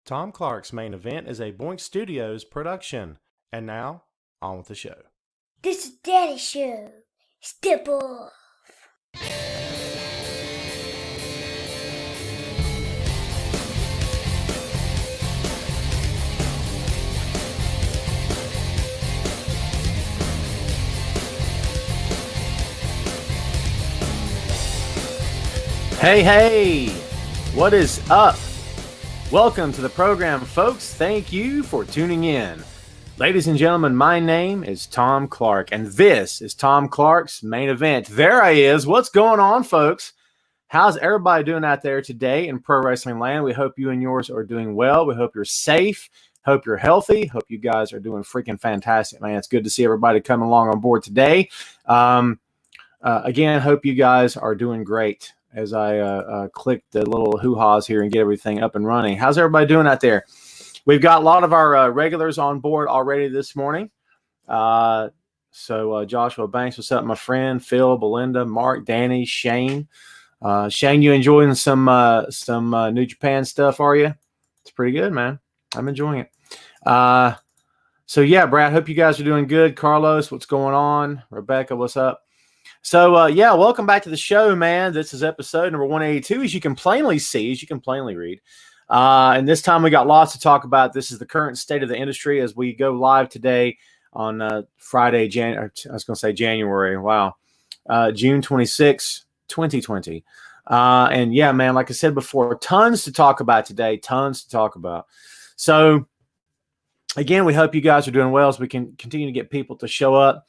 Tom Clark's Main Event is a Boink Studios production. And now, on with the show. This is Daddy Show. Step off. Hey, what is up? Welcome to the program, folks. Thank you for tuning in. Ladies and gentlemen, my name is Tom Clark, and this is Tom Clark's Main Event. There I is. What's going on, folks? How's everybody doing out there today in pro wrestling land? We hope you and yours are doing well. We hope you're safe. Hope you're healthy. Hope you guys are doing freaking fantastic, man. It's good to see everybody coming along on board today. Again, hope you guys are doing great as I click the little hoo-haws here and get everything up and running. How's everybody doing out there? We've got a lot of our regulars on board already this morning. So Joshua Banks, what's up, my friend? Phil, Belinda, Mark, Danny, Shane. Shane, you enjoying some New Japan stuff, are you? It's pretty good, man. I'm enjoying it. So, yeah, Brad, hope you guys are doing good. Carlos, what's going on? Rebecca, what's up? So, welcome back to the show, man. This is episode number 182, as you can plainly see, as you can plainly read. And this time we got lots to talk about. This is the current state of the industry as we go live today on Friday, January. Wow. June 26, 2020. And yeah, man, like I said before, tons to talk about today, tons to talk about. So again, we hope you guys are doing well as we can continue to get people to show up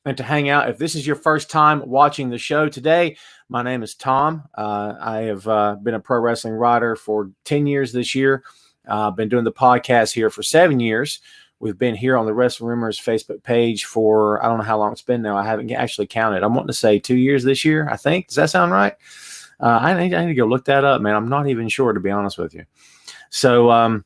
and to hang out. If this is your first time watching the show today, my name is Tom. I have been a pro wrestling writer for 10 years this year. I've been doing the podcast here for 7 years. We've been here on the Wrestling Rumors Facebook page for, I don't know how long it's been now. I haven't actually counted. I'm wanting to say 2 years this year, I think. Does that sound right? I need to go look that up, man. I'm not even sure, to be honest with you. So,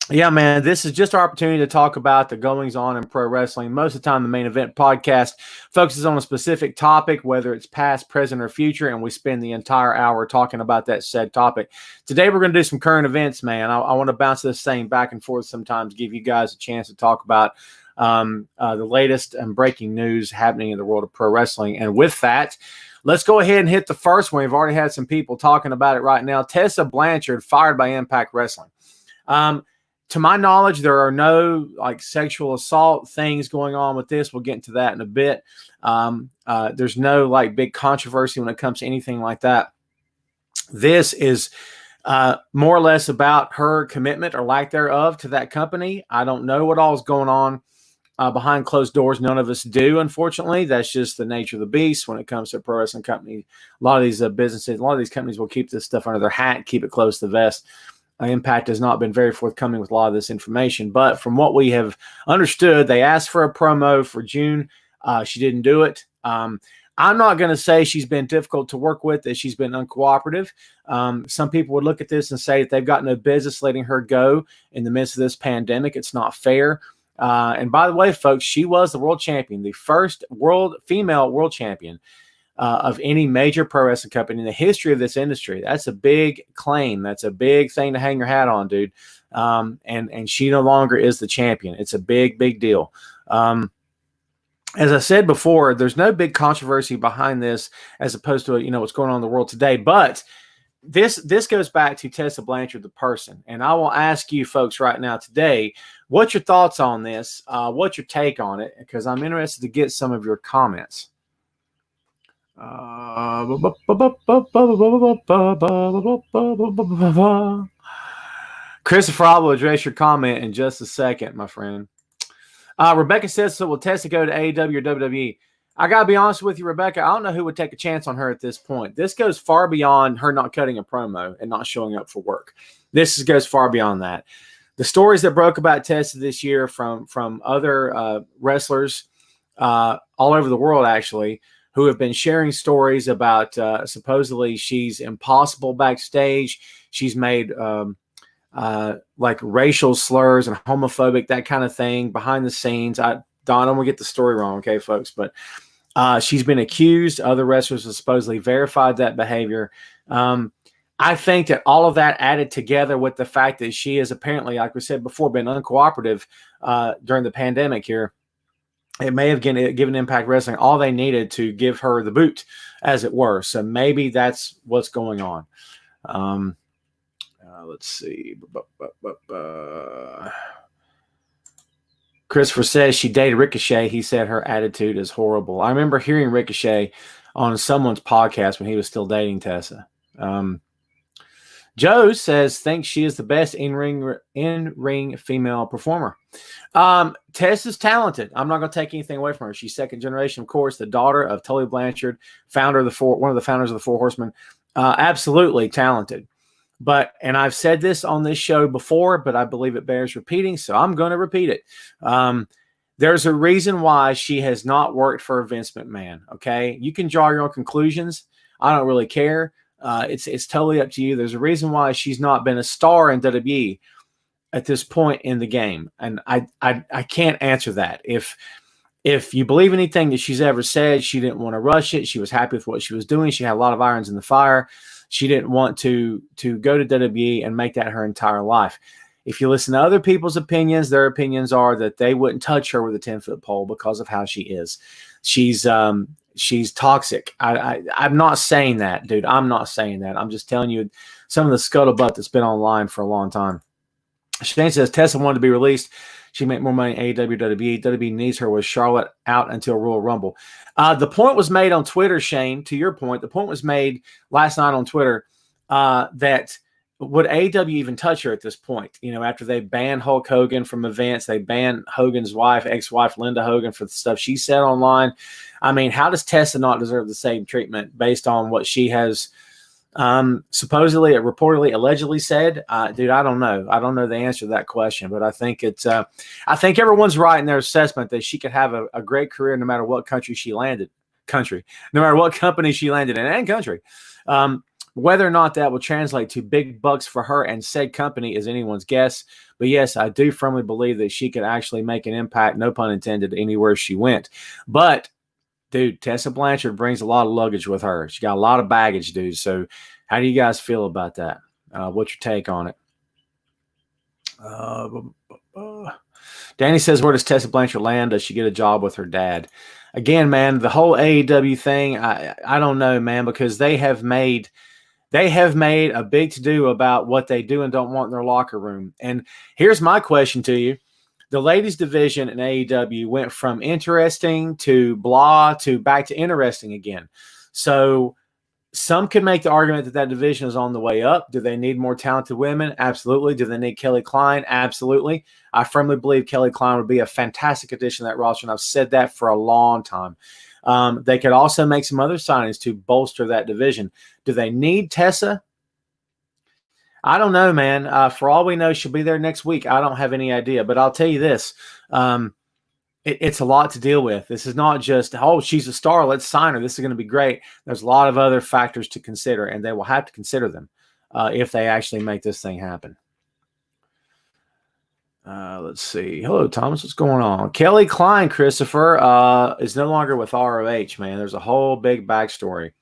yeah, man, this is just our opportunity to talk about the goings-on in pro wrestling. Most of the time, the Main Event podcast focuses on a specific topic, whether it's past, present, or future, and we spend the entire hour talking about that said topic. Today, we're going to do some current events, man. I want to bounce this thing back and forth sometimes, give you guys a chance to talk about the latest and breaking news happening in the world of pro wrestling. And with that, let's go ahead and hit the first one. We've already had some people talking about it right now. Tessa Blanchard fired by Impact Wrestling. To my knowledge, there are no sexual assault things going on with this. We'll get into that in a bit. There's no big controversy when it comes to anything like that. This is more or less about her commitment or lack thereof to that company. I don't know what all is going on behind closed doors. None of us do, unfortunately. That's just the nature of the beast when it comes to a pro wrestling company. A lot of these businesses, a lot of these companies will keep this stuff under their hat, keep it close to the vest. Impact has not been very forthcoming with a lot of this information, but from what we have understood, they asked for a promo for June. She didn't do it. I'm not going to say she's been difficult to work with, that she's been uncooperative. Some people would look at this and say that they've got no business letting her go in the midst of this pandemic. It's not fair. And by the way, folks, she was the world champion, the first female world champion of any major pro wrestling company in the history of this industry. That's a big claim. That's a big thing to hang your hat on, dude. And she no longer is the champion. It's a big, big deal. As I said before, there's no big controversy behind this as opposed to, what's going on in the world today. But this goes back to Tessa Blanchard, the person. And I will ask you folks right now today, what's your thoughts on this? What's your take on it? Because I'm interested to get some of your comments. Christopher, I will address your comment in just a second, my friend. Rebecca says, so will Tessa go to AEW or WWE? I got to be honest with you, Rebecca. I don't know who would take a chance on her at this point. This goes far beyond her not cutting a promo and not showing up for work. This goes far beyond that. The stories that broke about Tessa this year from other wrestlers all over the world, actually, who have been sharing stories about supposedly she's impossible backstage. She's made racial slurs and homophobic, that kind of thing behind the scenes. Don, I don't want to get the story wrong, okay, folks, but she's been accused. Other wrestlers have supposedly verified that behavior. I think that all of that added together with the fact that she is apparently, like we said before, been uncooperative during the pandemic here. It may have given Impact Wrestling all they needed to give her the boot, as it were. So maybe that's what's going on. Let's see. Christopher says she dated Ricochet. He said her attitude is horrible. I remember hearing Ricochet on someone's podcast when he was still dating Tessa. Joe says, thinks she is the best in-ring female performer. Tess is talented. I'm not going to take anything away from her. She's second generation, of course, the daughter of Tully Blanchard, one of the founders of the Four Horsemen. Absolutely talented. And I've said this on this show before, but I believe it bears repeating, so I'm going to repeat it. There's a reason why she has not worked for Vince McMahon, okay? You can draw your own conclusions. I don't really care. It's totally up to you. There's a reason why she's not been a star in WWE at this point in the game, and I can't answer that. If you believe anything that she's ever said, she didn't want to rush it. She was happy with what she was doing. She had a lot of irons in the fire. She didn't want to go to WWE and make that her entire life. If you listen to other people's opinions, their opinions are that they wouldn't touch her with a 10-foot pole because of how she is. She's toxic. I'm not saying that, dude. I'm not saying that. I'm just telling you some of the scuttlebutt that's been online for a long time. Shane says Tessa wanted to be released. She make more money in AEW, WWE. WWE needs her with Charlotte out until Royal Rumble. The point was made on Twitter, Shane, to your point. The point was made last night on Twitter that would AEW even touch her at this point? You know, after they banned Hulk Hogan from events, they banned Hogan's ex-wife, Linda Hogan, for the stuff she said online. I mean, how does Tessa not deserve the same treatment based on what she has supposedly, reportedly, allegedly said? Dude, I don't know. I don't know the answer to that question, but I think I think everyone's right in their assessment that she could have a great career no matter what country she landed. No matter what company she landed in and country. Whether or not that will translate to big bucks for her and said company is anyone's guess. But yes, I do firmly believe that she could actually make an impact, no pun intended, anywhere she went. But, dude, Tessa Blanchard brings a lot of luggage with her. She got a lot of baggage, dude. So how do you guys feel about that? What's your take on it? Danny says, where does Tessa Blanchard land? Does she get a job with her dad? Again, man, the whole AEW thing, I don't know, man, because they have made a big to-do about what they do and don't want in their locker room. And here's my question to you. The ladies division in AEW went from interesting to blah to back to interesting again. So some could make the argument that division is on the way up. Do they need more talented women? Absolutely. Do they need Kelly Klein? Absolutely. I firmly believe Kelly Klein would be a fantastic addition to that roster, and I've said that for a long time. They could also make some other signings to bolster that division. Do they need Tessa? I don't know, man. For all we know, she'll be there next week. I don't have any idea. But I'll tell you this. It's a lot to deal with. This is not just, oh, she's a star, let's sign her. This is going to be great. There's a lot of other factors to consider, and they will have to consider them if they actually make this thing happen. Let's see. Hello, Thomas. What's going on? Kelly Klein, Christopher, is no longer with ROH, man. There's a whole big backstory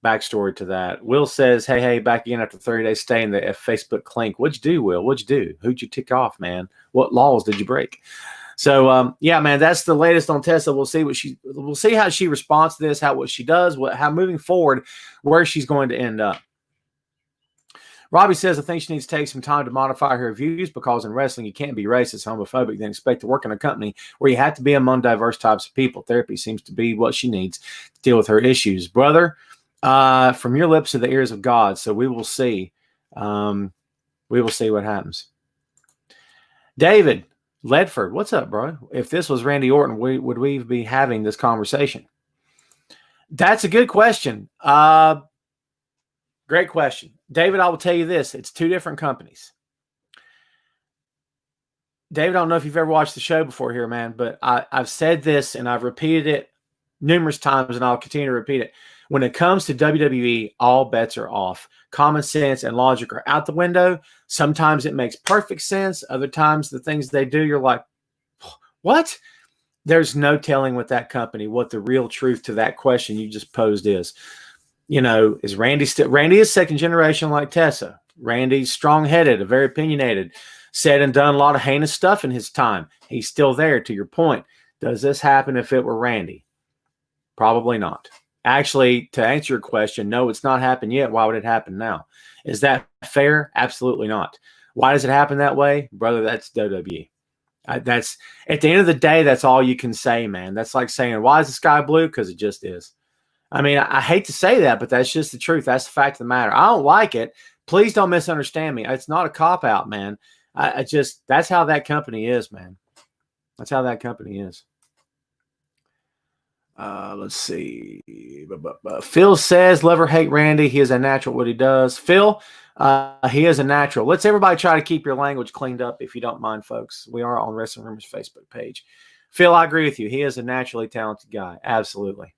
to that. Will says, hey, back again after 30 days stay in the Facebook clink. What'd you do, Will? What'd you do? Who'd you tick off, man? What laws did you break? So, yeah, man, that's the latest on Tessa. We'll see how she responds to this, what she does, how moving forward, where she's going to end up. Robbie says, I think she needs to take some time to modify her views because in wrestling, you can't be racist, homophobic, then expect to work in a company where you have to be among diverse types of people. Therapy seems to be what she needs to deal with her issues. Brother, from your lips to the ears of God. So we will see. We will see what happens. David Ledford, what's up, bro? If this was Randy Orton, would we be having this conversation? That's a good question. Great question. David, I will tell you this. It's two different companies. David, I don't know if you've ever watched the show before here, man, but I've said this and I've repeated it numerous times and I'll continue to repeat it. When it comes to WWE, all bets are off. Common sense and logic are out the window. Sometimes it makes perfect sense. Other times the things they do, you're like, what? There's no telling with that company what the real truth to that question you just posed is. is Randy still? Randy is second generation like Tessa. Randy's strong-headed, very opinionated, said and done a lot of heinous stuff in his time. He's still there, to your point. Does this happen if it were Randy? Probably not. Actually, to answer your question, no, it's not happened yet. Why would it happen now? Is that fair? Absolutely not. Why does it happen that way? Brother, that's WWE. That's at the end of the day, that's all you can say, man. That's like saying, why is the sky blue? Because it just is. I mean, I hate to say that, but that's just the truth. That's the fact of the matter. I don't like it. Please don't misunderstand me. It's not a cop-out, man. That's how that company is, man. That's how that company is. Let's see. Phil says, love or hate Randy. He is a natural at what he does. Phil, he is a natural. Let's everybody try to keep your language cleaned up if you don't mind, folks. We are on Wrestling Rumors Facebook page. Phil, I agree with you. He is a naturally talented guy. Absolutely.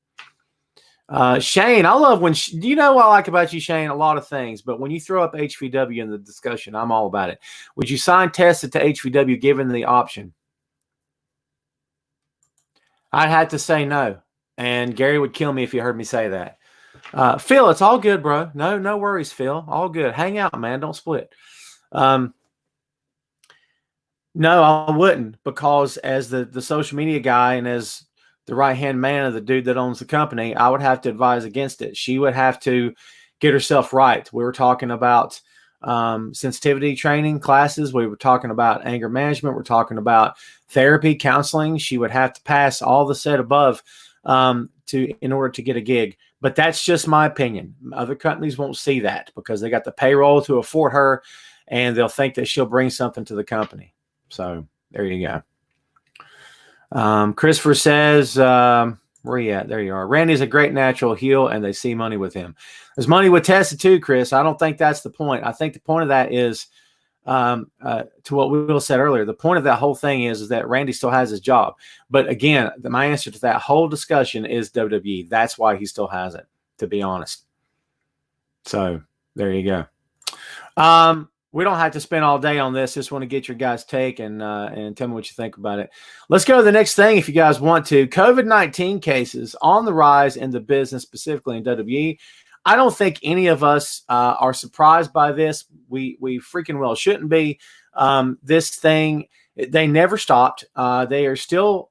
Shane, I love when do you know what I like about you, Shane? A lot of things, but when you throw up HVW in the discussion, I'm all about it. Would you sign Tessa to HVW given the option? I'd have to say no, and Gary would kill me if he heard me say that. Phil, it's all good, bro. No worries, Phil. All good. Hang out, man. Don't split. No, I wouldn't, because as the social media guy and as the right-hand man of the dude that owns the company, I would have to advise against it. She would have to get herself right. We were talking about sensitivity training classes. We were talking about anger management. We're talking about therapy, counseling. She would have to pass all the said above in order to get a gig. But that's just my opinion. Other companies won't see that because they got the payroll to afford her, and they'll think that she'll bring something to the company. So there you go. Christopher says, where are you at? There you are. Randy's a great natural heel, and they see money with him. There's money with Tessa too, Chris. I don't think that's the point. I think the point of that is to what Will said earlier. The point of that whole thing is that Randy still has his job. But again, my answer to that whole discussion is WWE. That's why he still has it, to be honest. So there you go. We don't have to spend all day on this. Just want to get your guys' take and tell me what you think about it. Let's go to the next thing if you guys want to. COVID-19 cases on the rise in the business, specifically in WWE. I don't think any of us are surprised by this. We freaking well shouldn't be. This thing, they never stopped. They are still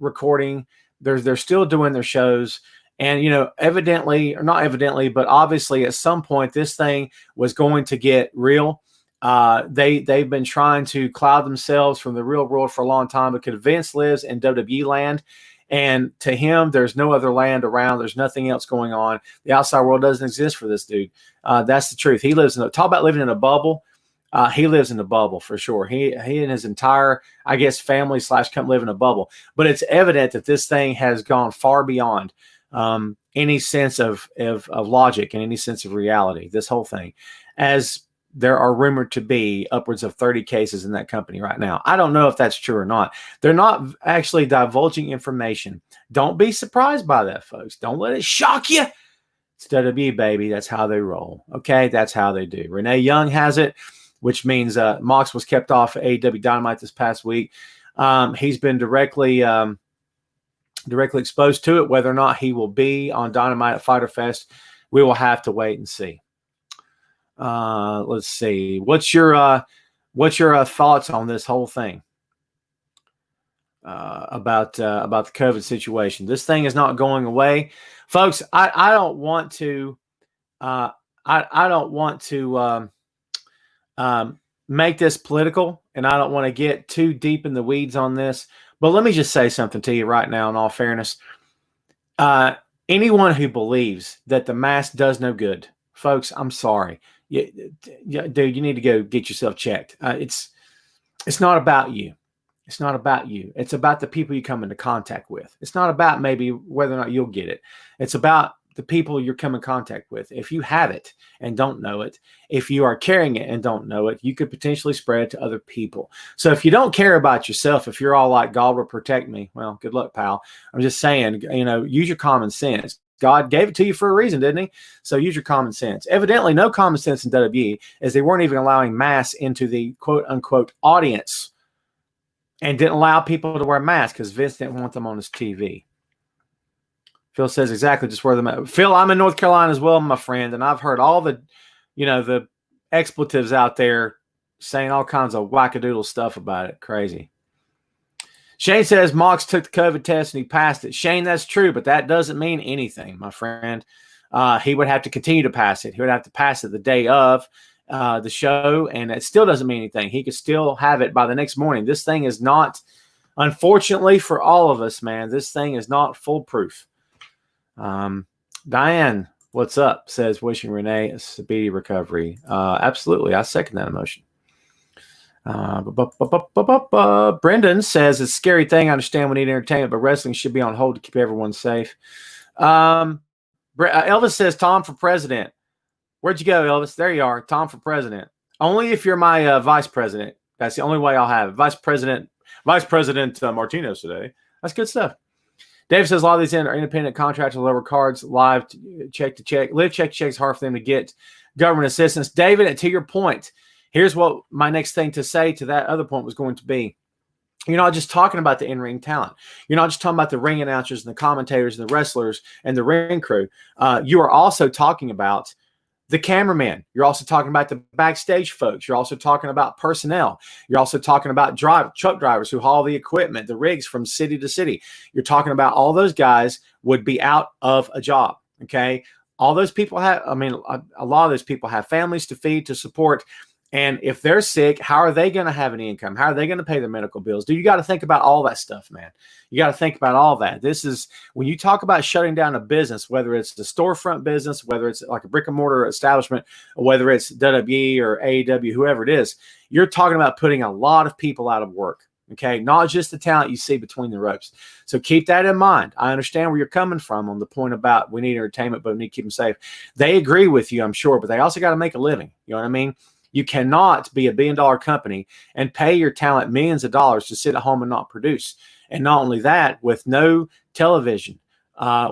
recording. They're still doing their shows. And, evidently, or not evidently, but obviously at some point this thing was going to get real. They've been trying to cloud themselves from the real world for a long time because Vince lives in WWE land. And to him, there's no other land around. There's nothing else going on. The outside world doesn't exist for this dude. That's the truth. He lives talk about living in a bubble. He lives in a bubble for sure. He and his entire, I guess, family / company live in a bubble. But it's evident that this thing has gone far beyond any sense of logic and any sense of reality, this whole thing, as there are rumored to be upwards of 30 cases in that company right now. I don't know if that's true or not. They're not actually divulging information. Don't be surprised by that, folks. Don't let it shock you. It's WWE, baby. That's how they roll. Okay, that's how they do. Renee Young has it, which means Mox was kept off AEW Dynamite this past week. He's been directly exposed to it. Whether or not he will be on Dynamite at Fyter Fest, we will have to wait and see. Let's see. What's your thoughts on this whole thing about the COVID situation? This thing is not going away, folks. I don't want to. I don't want to make this political, and I don't want to get too deep in the weeds on this. But let me just say something to you right now, in all fairness. Anyone who believes that the mask does no good, folks, I'm sorry. Dude, you need to go get yourself checked. It's not about you. It's not about you. It's about the people you come into contact with. It's not about maybe whether or not you'll get it. It's about the people you're coming in contact with. If you have it and don't know it, if you are carrying it and don't know it, you could potentially spread it to other people. So if you don't care about yourself, if you're all like, God will protect me, well, good luck, pal. I'm just saying, use your common sense. God gave it to you for a reason, didn't he? So use your common sense. Evidently, no common sense in WWE, as they weren't even allowing masks into the quote-unquote audience and didn't allow people to wear masks because Vince didn't want them on his TV. Phil says exactly just where them at. Phil, I'm in North Carolina as well, my friend, and I've heard all the, the expletives out there saying all kinds of wackadoodle stuff about it. Crazy. Shane says Mox took the COVID test and he passed it. Shane, that's true, but that doesn't mean anything, my friend. He would have to continue to pass it. He would have to pass it the day of the show, and it still doesn't mean anything. He could still have it by the next morning. This thing is not, unfortunately for all of us, man, this thing is not foolproof. Diane, what's up? Says wishing Renee a speedy recovery. Absolutely. I second that emotion. Brendan says it's a scary thing. I understand we need entertainment, but wrestling should be on hold to keep everyone safe. Elvis says Tom for president. Where'd you go, Elvis? There you are. Tom for president. Only if you're my vice president. That's the only way I'll have it. Vice President Martinez today. That's good stuff. Dave says a lot of these are independent contractors, lower cards, live check to check. Live check to check is hard for them to get government assistance. David, to your point, here's what my next thing to say to that other point was going to be. You're not just talking about the in-ring talent. You're not just talking about the ring announcers and the commentators and the wrestlers and the ring crew. You are also talking about the cameraman. You're also talking about the backstage folks. You're also talking about personnel. You're also talking about truck drivers who haul the equipment, the rigs from city to city. You're talking about all those guys would be out of a job. Okay. All those people have, a lot of those people have families to feed, to support. And if they're sick, how are they going to have any income? How are they going to pay their medical bills? You got to think about all that stuff, man. You got to think about all that. This is when you talk about shutting down a business, whether it's the storefront business, whether it's like a brick and mortar establishment, or whether it's WWE or AEW, whoever it is, you're talking about putting a lot of people out of work. Okay. Not just the talent you see between the ropes. So keep that in mind. I understand where you're coming from on the point about we need entertainment, but we need to keep them safe. They agree with you, I'm sure, but they also got to make a living. You know what I mean? You cannot be $1 billion company and pay your talent millions of dollars to sit at home and not produce. And not only that, with no television,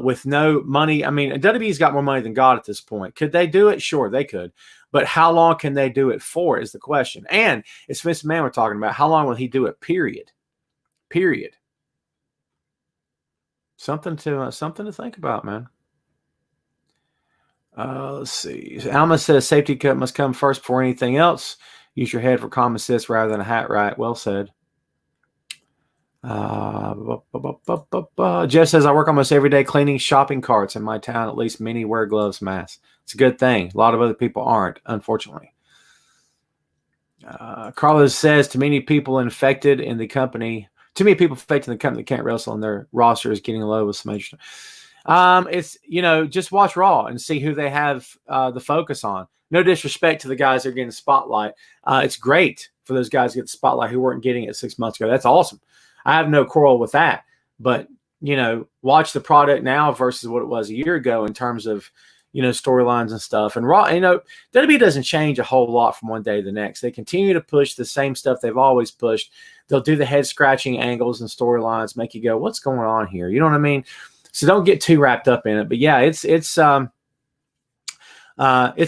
with no money. WWE's got more money than God at this point. Could they do it? Sure, they could. But how long can they do it for is the question. And it's Vince McMahon we're talking about. How long will he do it? Period. Something to think about, man. Let's see. Alma says safety cut must come first before anything else. Use your head for common sense rather than a hat. Right. Well said. Jeff says I work almost every day cleaning shopping carts in my town. At least many wear gloves, masks. It's a good thing. A lot of other people aren't, unfortunately. Carlos says too many people infected in the company. Too many people infected in the company that can't wrestle, and their roster is getting low with some major. It's, just watch Raw and see who they have the focus on. No disrespect to the guys that are getting the spotlight. It's great for those guys to get the spotlight who weren't getting it 6 months ago. That's awesome. I have no quarrel with that. But, watch the product now versus what it was a year ago in terms of, storylines and stuff. And Raw, WWE doesn't change a whole lot from one day to the next. They continue to push the same stuff they've always pushed. They'll do the head-scratching angles and storylines, make you go, what's going on here? You know what I mean? So don't get too wrapped up in it. But yeah, it's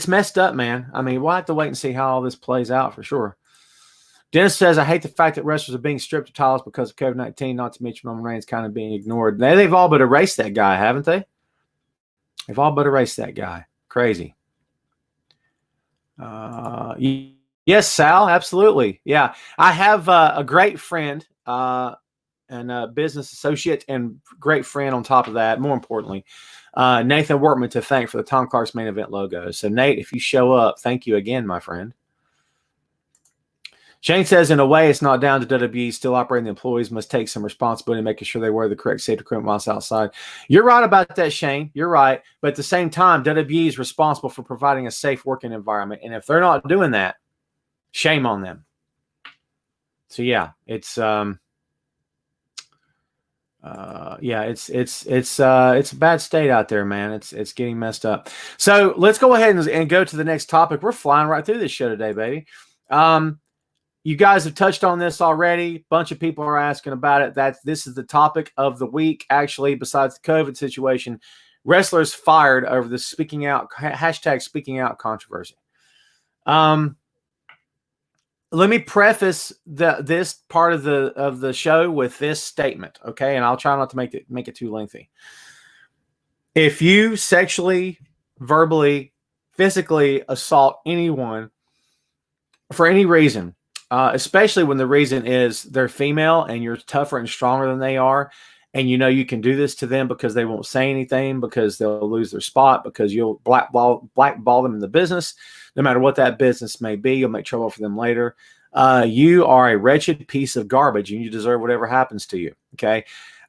messed up, man. We'll have to wait and see how all this plays out for sure. Dennis says, I hate the fact that wrestlers are being stripped of titles because of COVID-19, not to mention Roman Reigns kind of being ignored. They've all but erased that guy, haven't they? They've all but erased that guy. Crazy. Yes, Sal, absolutely. Yeah. I have a great friend, and a business associate and great friend on top of that. More importantly, Nathan Workman to thank for the Tom Clark's main event logo. So Nate, if you show up, thank you again, my friend. Shane says, in a way, it's not down to WWE. Still operating, the employees must take some responsibility, making sure they wear the correct safety equipment whilst outside. You're right about that, Shane. You're right. But at the same time, WWE is responsible for providing a safe working environment. And if they're not doing that, shame on them. So yeah, it's it's a bad state out there, man. It's getting messed up. So let's go ahead and go to the next topic. We're flying right through this show today, baby. You guys have touched on this already. A bunch of people are asking about it. This is the topic of the week, actually, besides the COVID situation. Wrestlers fired over the speaking out controversy. Let me preface this part of the show with this statement, okay? And I'll try not to make it too lengthy. If you sexually, verbally, physically assault anyone for any reason, especially when the reason is they're female and you're tougher and stronger than they are, and you know you can do this to them because they won't say anything, because they'll lose their spot, because you'll blackball them in the business, no matter what that business may be, you'll make trouble for them later. You are a wretched piece of garbage, and you deserve whatever happens to you. Okay.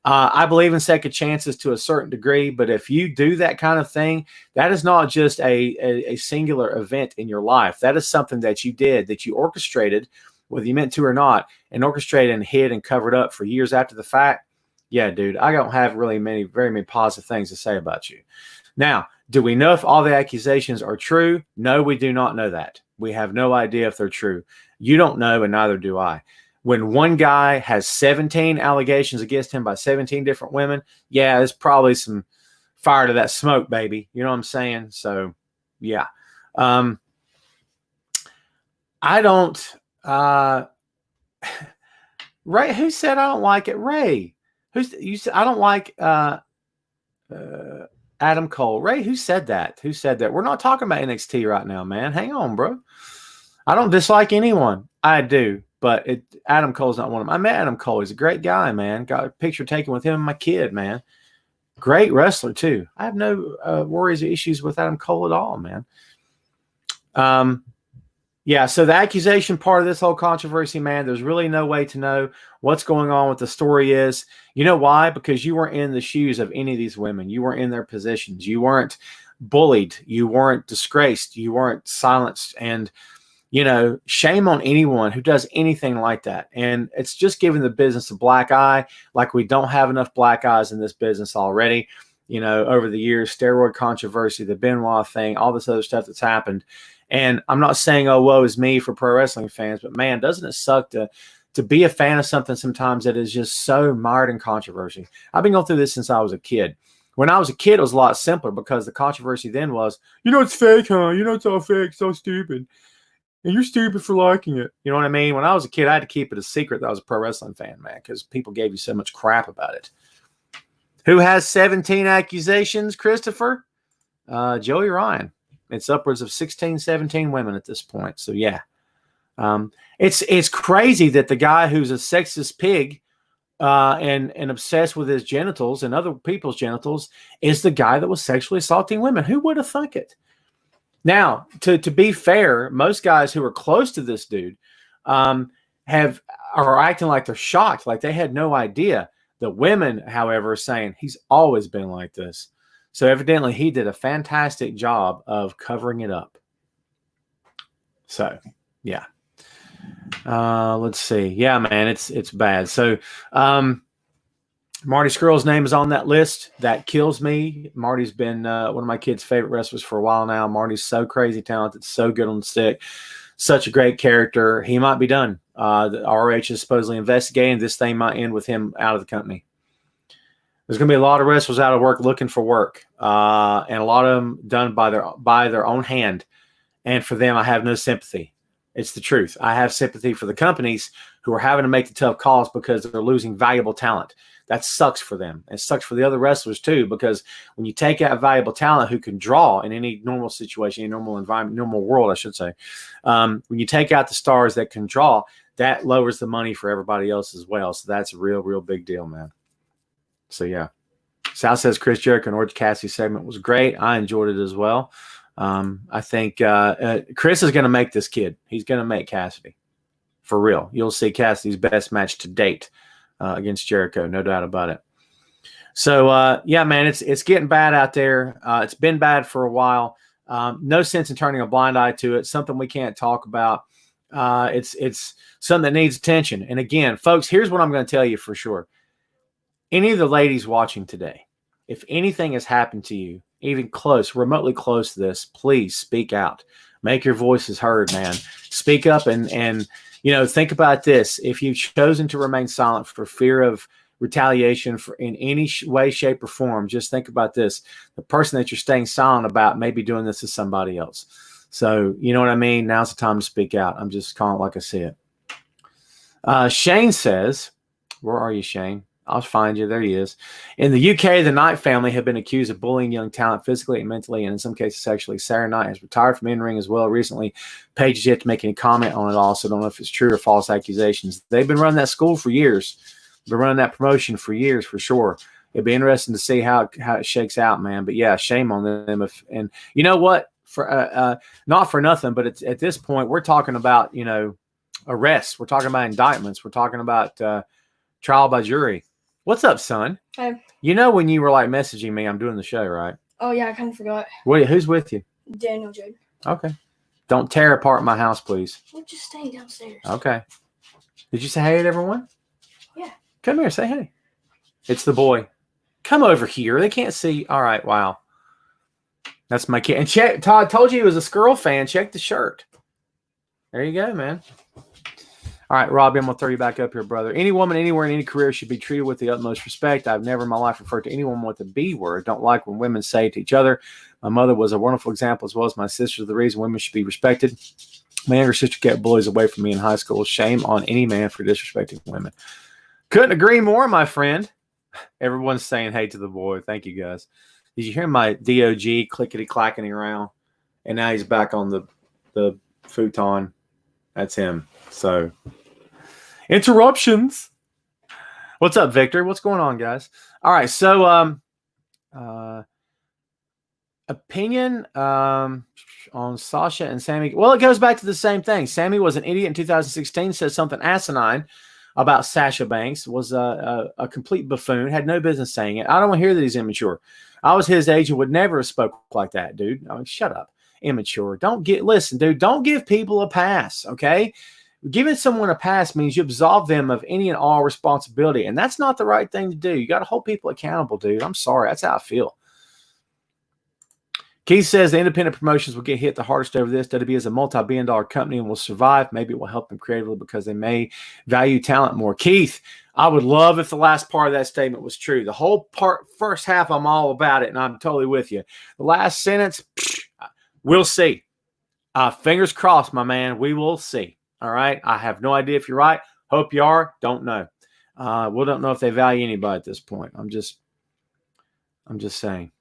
I believe in second chances to a certain degree, but if you do that kind of thing, that is not just a singular event in your life. That is something that you did, that you orchestrated, whether you meant to or not, and orchestrated and hid and covered up for years after the fact. Yeah, dude, I don't have very many positive things to say about you. Now, do we know if all the accusations are true? No, we do not know that. We have no idea if they're true. You don't know, and neither do I. When one guy has 17 allegations against him by 17 different women, yeah, there's probably some fire to that smoke, baby. You know what I'm saying? So, yeah. I don't, Ray, who said I don't like it? Ray, you said I don't like, Adam Cole. Ray, who said that? Who said that? We're not talking about NXT right now, man. Hang on, bro. I don't dislike anyone. I do. But Adam Cole's not one of them. I met Adam Cole. He's a great guy, man. Got a picture taken with him and my kid, man. Great wrestler, too. I have no worries or issues with Adam Cole at all, man. Yeah, so the accusation part of this whole controversy, man, there's really no way to know what's going on, what the story is. You know why? Because you weren't in the shoes of any of these women. You weren't in their positions. You weren't bullied. You weren't disgraced. You weren't silenced. And you know, shame on anyone who does anything like that. And it's just giving the business a black eye, like we don't have enough black eyes in this business already. You know, over the years, steroid controversy, the Benoit thing, all this other stuff that's happened. And I'm not saying, oh, woe is me for pro wrestling fans, but man, doesn't it suck to be a fan of something sometimes that is just so mired in controversy? I've been going through this since I was a kid. When I was a kid, it was a lot simpler because the controversy then was, you know, it's fake, huh? You know, it's all fake, so stupid. And you're stupid for liking it. You know what I mean? When I was a kid, I had to keep it a secret that I was a pro wrestling fan, man, because people gave you so much crap about it. Who has 17 accusations, Christopher? Joey Ryan. It's upwards of 16, 17 women at this point. So, yeah. It's crazy that the guy who's a sexist pig and obsessed with his genitals and other people's genitals is the guy that was sexually assaulting women. Who would have thunk it? Now, to be fair, most guys who are close to this dude are acting like they're shocked, like they had no idea. The women, however, are saying he's always been like this. So evidently he did a fantastic job of covering it up. So, yeah. Let's see. Yeah, man, it's bad. So, Marty Scurll's name is on that list. That kills me. Marty's been one of my kids' favorite wrestlers for a while now. Marty's so crazy talented, so good on the stick, such a great character. He might be done. The ROH is supposedly investigating. This thing might end with him out of the company. There's going to be a lot of wrestlers out of work looking for work, and a lot of them done by their own hand. And for them, I have no sympathy. It's the truth. I have sympathy for the companies who are having to make the tough calls because they're losing valuable talent. That sucks for them. It sucks for the other wrestlers too, because when you take out valuable talent who can draw in any normal situation, any normal environment, normal world, I should say, when you take out the stars that can draw, that lowers the money for everybody else as well. So that's a real, real big deal, man. So, yeah. Sal says Chris Jericho and Orange Cassidy segment was great. I enjoyed it as well. I think Chris is going to make this kid. He's going to make Cassidy. For real. You'll see Cassidy's best match to date against Jericho, no doubt about it. So, yeah, man, it's getting bad out there. It's been bad for a while. No sense in turning a blind eye to it. Something we can't talk about. It's something that needs attention. And again, folks, here's what I'm going to tell you for sure. Any of the ladies watching today, if anything has happened to you, even close, remotely close to this, please speak out. Make your voices heard, man. Speak up and you know, think about this. If you've chosen to remain silent for fear of retaliation in any way, shape, or form, just think about this. The person that you're staying silent about may be doing this to somebody else. So, you know what I mean? Now's the time to speak out. I'm just calling it like I see it. Shane says, where are you, Shane? I'll find you. There he is. In the UK, the Knight family have been accused of bullying young talent physically and mentally, and in some cases sexually. Sarah Knight has retired from in-ring as well recently. Paige has yet to make any comment on it all, so don't know if it's true or false accusations. They've been running that school for years. Been running that promotion for years, for sure. It'd be interesting to see how it shakes out, man. But yeah, shame on them. And you know what? For not for nothing, but it's, at this point, we're talking about, arrests. We're talking about indictments. We're talking about trial by jury. What's up, son? Hey. When you were like messaging me, I'm doing the show, right? Oh, yeah, I kind of forgot. Who's with you? Daniel Jade. Okay. Don't tear apart my house, please. We'll just stay downstairs. Okay. Did you say hey to everyone? Yeah. Come here, say hey. It's the boy. Come over here. They can't see. All right, wow. That's my kid. And check, Todd told you he was a Skrull fan. Check the shirt. There you go, man. All right, Robbie, I'm going to throw you back up here, brother. Any woman anywhere in any career should be treated with the utmost respect. I've never in my life referred to any woman with the B word. Don't like when women say it to each other. My mother was a wonderful example, as well as my sister. The reason women should be respected. My younger sister kept bullies away from me in high school. Shame on any man for disrespecting women. Couldn't agree more, my friend. Everyone's saying hey to the boy. Thank you, guys. Did you hear my DOG clickety-clacking around? And now he's back on the futon. That's him. So, interruptions. What's up, Victor? What's going on, guys? All right. So, opinion on Sasha and Sammy. Well, it goes back to the same thing. Sammy was an idiot in 2016, said something asinine about Sasha Banks, was a complete buffoon, had no business saying it. I don't want to hear that he's immature. I was his age and would never have spoke like that, dude. I mean, shut up. Immature. Listen, dude, don't give people a pass, okay? Giving someone a pass means you absolve them of any and all responsibility, and that's not the right thing to do. You got to hold people accountable, dude. I'm sorry. That's how I feel. Keith says the independent promotions will get hit the hardest over this. WWE is a multi-billion-dollar company and will survive. Maybe it will help them creatively because they may value talent more. Keith, I would love if the last part of that statement was true. The whole first half, I'm all about it, and I'm totally with you. The last sentence, we'll see. Fingers crossed, my man. We will see. All right. I have no idea if you're right. Hope you are. Don't know. We don't know if they value anybody at this point. I'm just saying.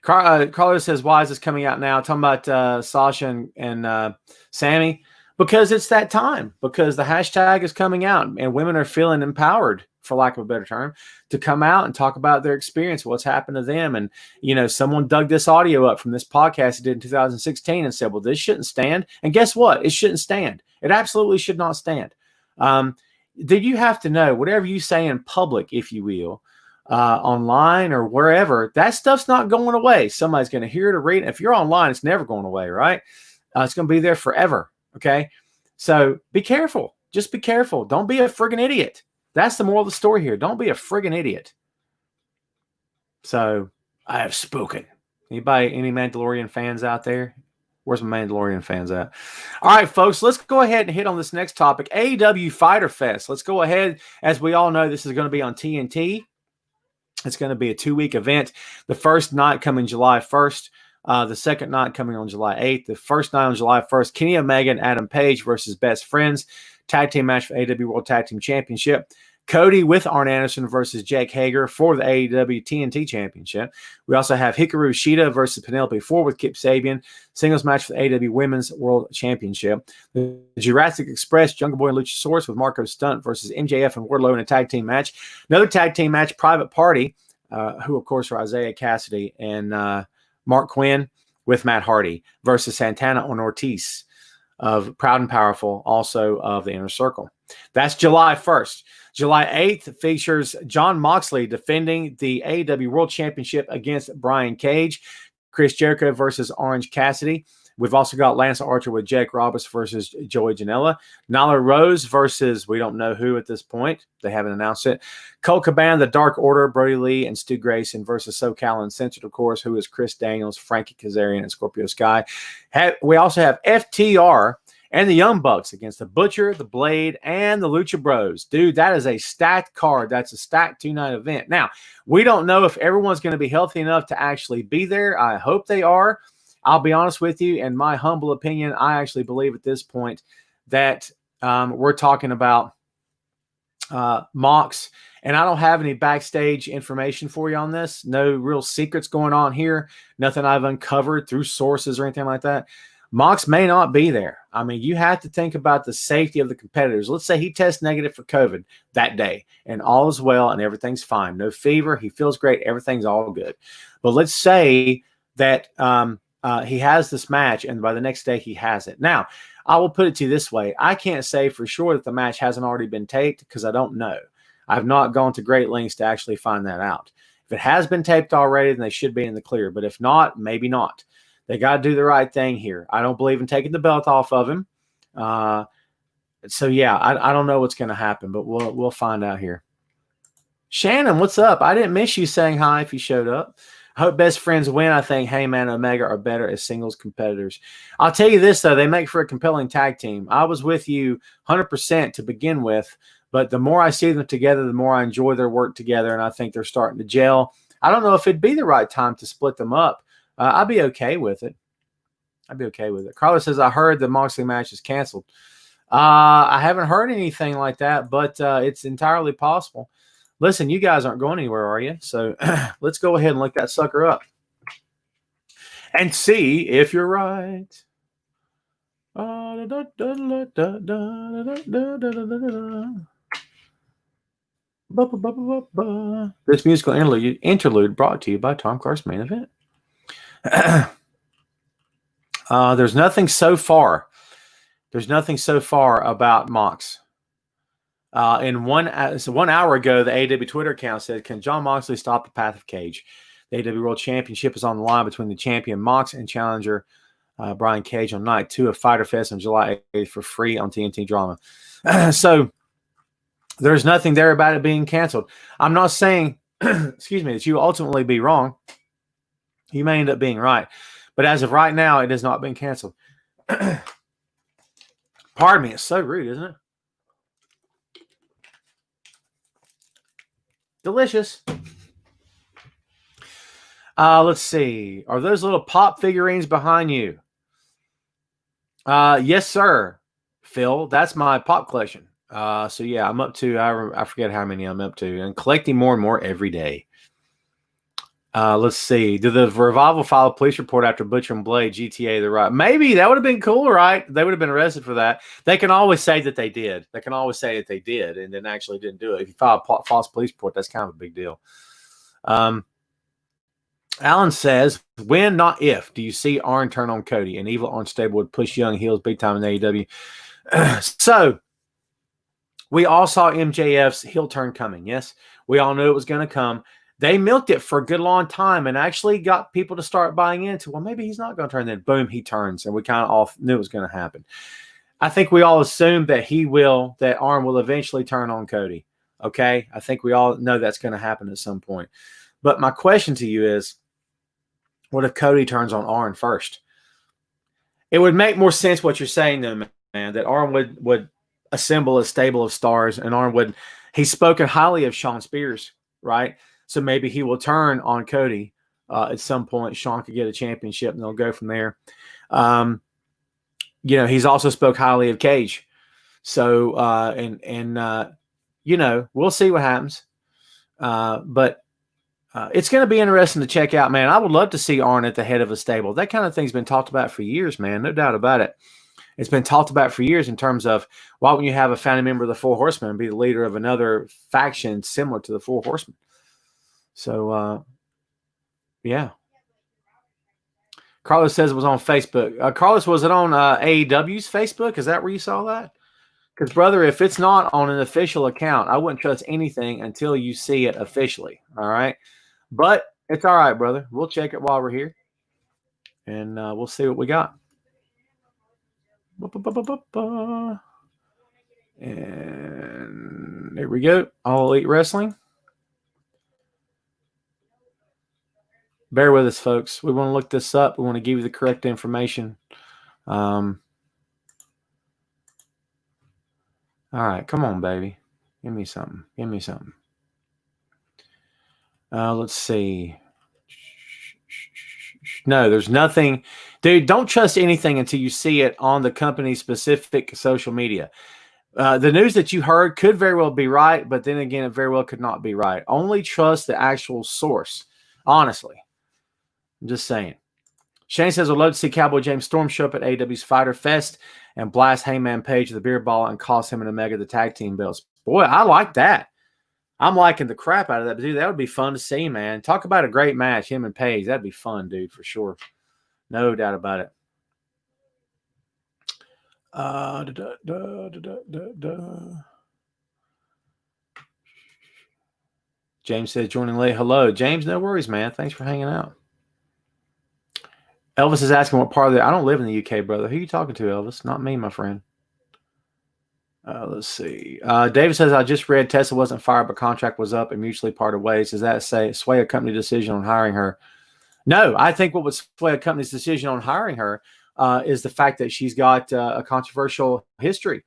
Carlos says, why is this coming out now? Talking about Sasha and Sammy. Because it's that time. Because the hashtag is coming out and women are feeling empowered, for lack of a better term, to come out and talk about their experience, what's happened to them. And, someone dug this audio up from this podcast he did in 2016 and said, well, this shouldn't stand. And guess what? It shouldn't stand. It absolutely should not stand. Did you have to know, whatever you say in public, if you will, online or wherever, that stuff's not going away. Somebody's going to hear it or read it. If you're online, it's never going away, right? It's going to be there forever. Okay. So be careful. Just be careful. Don't be a friggin' idiot. That's the moral of the story here. Don't be a friggin' idiot. So I have spoken. Any Mandalorian fans out there? Where's my Mandalorian fans at? All right, folks, let's go ahead and hit on this next topic. AEW Fighter Fest. Let's go ahead. As we all know, this is going to be on TNT. It's going to be a 2-week event. The first night coming July 1st. The second night coming on July 8th. The first night on July 1st, Kenny Omega and Adam Page versus Best Friends. Tag team match for AEW World Tag Team Championship. Cody with Arn Anderson versus Jake Hager for the AEW TNT Championship. We also have Hikaru Shida versus Penelope Ford with Kip Sabian. Singles match for the AEW Women's World Championship. The Jurassic Express, Jungle Boy and Luchasaurus with Marco Stunt versus MJF and Wardlow in a tag team match. Another tag team match, Private Party, who of course are Isaiah Cassidy and Mark Quinn with Matt Hardy versus Santana and Ortiz of Proud and Powerful, also of the Inner Circle. That's July 1st. July 8th features Jon Moxley defending the AEW World Championship against Brian Cage. Chris Jericho versus Orange Cassidy. We've also got Lance Archer with Jake Roberts versus Joey Janela. Nyla Rose versus we don't know who at this point. They haven't announced it. Colt Cabana, The Dark Order, Brody Lee, and Stu Grayson versus SoCal Uncensored, of course, who is Chris Daniels, Frankie Kazarian, and Scorpio Sky. We also have FTR and the Young Bucks against the Butcher, the Blade, and the Lucha Bros. Dude, that is a stacked card. That's a stacked 2-night event. Now, we don't know if everyone's going to be healthy enough to actually be there. I hope they are. I'll be honest with you. In my humble opinion, I actually believe at this point that we're talking about Mox And I don't have any backstage information for you on this. No real secrets going on here. Nothing I've uncovered through sources or anything like that. Mox may not be there. I mean, you have to think about the safety of the competitors. Let's say he tests negative for COVID that day and all is well and everything's fine. No fever. He feels great. Everything's all good. But let's say that he has this match and by the next day he has it. Now, I will put it to you this way. I can't say for sure that the match hasn't already been taped because I don't know. I've not gone to great lengths to actually find that out. If it has been taped already, then they should be in the clear. But if not, maybe not. They got to do the right thing here. I don't believe in taking the belt off of him. So, yeah, I don't know what's going to happen, but we'll find out here. Shannon, what's up? I didn't miss you saying hi if you showed up. I hope best friends win. I think Heyman and Omega are better as singles competitors. I'll tell you this, though. They make for a compelling tag team. I was with you 100% to begin with, but the more I see them together, the more I enjoy their work together, and I think they're starting to gel. I don't know if it'd be the right time to split them up. I'd be okay with it. Carlos says, I heard the Moxley match is canceled. I haven't heard anything like that, but it's entirely possible. Listen, you guys aren't going anywhere, are you? So let's go ahead and look that sucker up and see if you're right. This musical interlude brought to you by Tom Clark's Main Event. There's nothing so far. There's nothing so far about Mox. In 1 hour ago, the AEW Twitter account said, "Can Jon Moxley stop the path of Cage? The AEW World Championship is on the line between the champion Mox and challenger Brian Cage on night 2 of Fyter Fest on July 8th for free on TNT Drama." So there's nothing there about it being canceled. I'm not saying, excuse me, that you ultimately be wrong. You may end up being right. But as of right now, it has not been canceled. Pardon me. It's so rude, isn't it? Delicious. Let's see. Are those little pop figurines behind you? Yes, sir, Phil. That's my pop collection. So, yeah, I'm up to, I forget how many I'm up to, and collecting more and more every day. Let's see. Did the Revival file a police report after Butcher and Blade GTA the right? Maybe that would have been cool, right? They would have been arrested for that. They can always say that they did. They can always say that they did and then actually didn't do it. If you file a false police report, that's kind of a big deal. Alan says, when, not if, do you see Arn turn on Cody? An evil Arn stable would push young heels big time in AEW. So, we all saw MJF's heel turn coming, yes? We all knew it was going to come. They milked it for a good long time and actually got people to start buying into, well, maybe he's not going to turn. Then, boom, he turns, and we kind of all knew it was going to happen. I think we all assumed that that Arn will eventually turn on Cody, okay? I think we all know that's going to happen at some point. But my question to you is, what if Cody turns on Arn first? It would make more sense what you're saying, though, man, that Arn would assemble a stable of stars, and Arn would – he's spoken highly of Shawn Spears, right? So maybe he will turn on Cody at some point. Shawn could get a championship, and they'll go from there. He's also spoke highly of Cage. So, we'll see what happens. But it's going to be interesting to check out, man. I would love to see Arn at the head of a stable. That kind of thing's been talked about for years, man. No doubt about it. It's been talked about for years in terms of why wouldn't you have a founding member of the Four Horsemen be the leader of another faction similar to the Four Horsemen? So, yeah. Carlos says it was on Facebook. Carlos, was it on AEW's Facebook? Is that where you saw that? Because, brother, if it's not on an official account, I wouldn't trust anything until you see it officially. All right? But it's all right, brother. We'll check it while we're here. And we'll see what we got. And there we go. All Elite Wrestling. Bear with us, folks. We want to look this up. We want to give you the correct information. All right. Come on, baby. Give me something. Let's see. No, there's nothing. Dude, don't trust anything until you see it on the company's specific social media. The news that you heard could very well be right, but then again, it very well could not be right. Only trust the actual source. Honestly, I'm just saying. Shane says, I'd love to see Cowboy James Storm show up at AEW's Fighter Fest and blast Hangman Page with the beer ball and cost him and Omega the tag team belts. Boy, I like that. I'm liking the crap out of that. But dude, that would be fun to see, man. Talk about a great match, him and Page. That'd be fun, dude, for sure. No doubt about it. James says, joining late. Hello. James, no worries, man. Thanks for hanging out. Elvis is asking what part of the... I don't live in the UK, brother. Who are you talking to, Elvis? Not me, my friend. Let's see. David says, I just read Tessa wasn't fired, but contract was up and mutually parted ways. Does that sway a company decision on hiring her? No, I think what would sway a company's decision on hiring her is the fact that she's got a controversial history,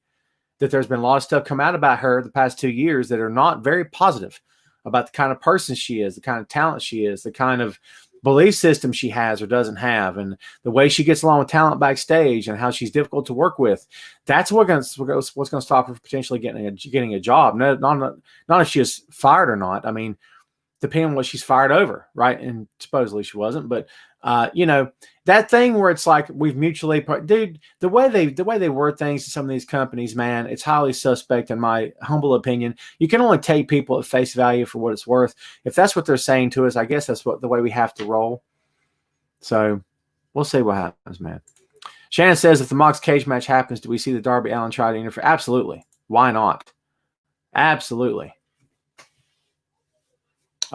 that there's been a lot of stuff come out about her the past 2 years that are not very positive about the kind of person she is, the kind of talent she is, the kind of belief system she has or doesn't have, and the way she gets along with talent backstage and how she's difficult to work with. That's what's going to stop her from potentially getting a job. Not if she is fired or not. I mean, depending on what she's fired over, right? And supposedly she wasn't, but that thing where it's like we've mutually, dude, the way they word things in some of these companies, man, it's highly suspect in my humble opinion. You can only take people at face value for what it's worth. If that's what they're saying to us, I guess that's the way we have to roll. So we'll see what happens, man. Shannon says, if the Mox cage match happens, do we see the Darby Allin try to interfere? Absolutely. Why not? Absolutely.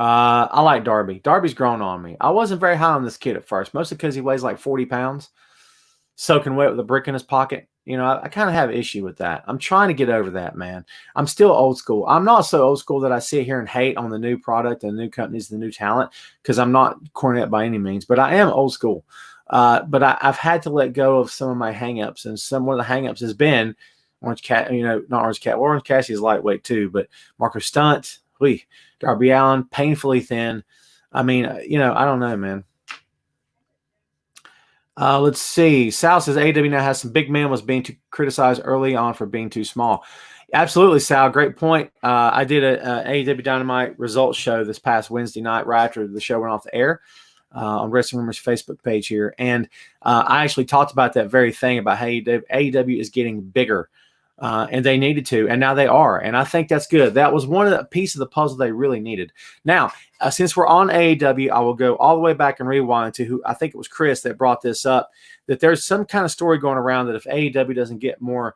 I like Darby. Darby's grown on me. I wasn't very high on this kid at first, mostly because he weighs like 40 pounds, soaking wet with a brick in his pocket. I kind of have an issue with that. I'm trying to get over that, man. I'm still old school. I'm not so old school that I sit here and hate on the new product and the new companies, the new talent, because I'm not Cornette by any means, but I am old school. But I've had to let go of some of my hangups, and one of the hangups has been Orange Cat, not Orange Cat. Well, Orange Cassidy is lightweight too, but Marco Stunt, Darby Allin, painfully thin. I mean, I don't know, man. Let's see. Sal says AEW now has some big men was being criticized early on for being too small. Absolutely, Sal. Great point. I did a AEW Dynamite results show this past Wednesday night right after the show went off the air on Wrestling Rumors Facebook page here. And I actually talked about that very thing about how AEW is getting bigger. And they needed to, and now they are. And I think that's good. That was one of the piece of the puzzle they really needed. Now, since we're on AEW, I will go all the way back and rewind to who I think it was Chris that brought this up, that there's some kind of story going around that if AEW doesn't get more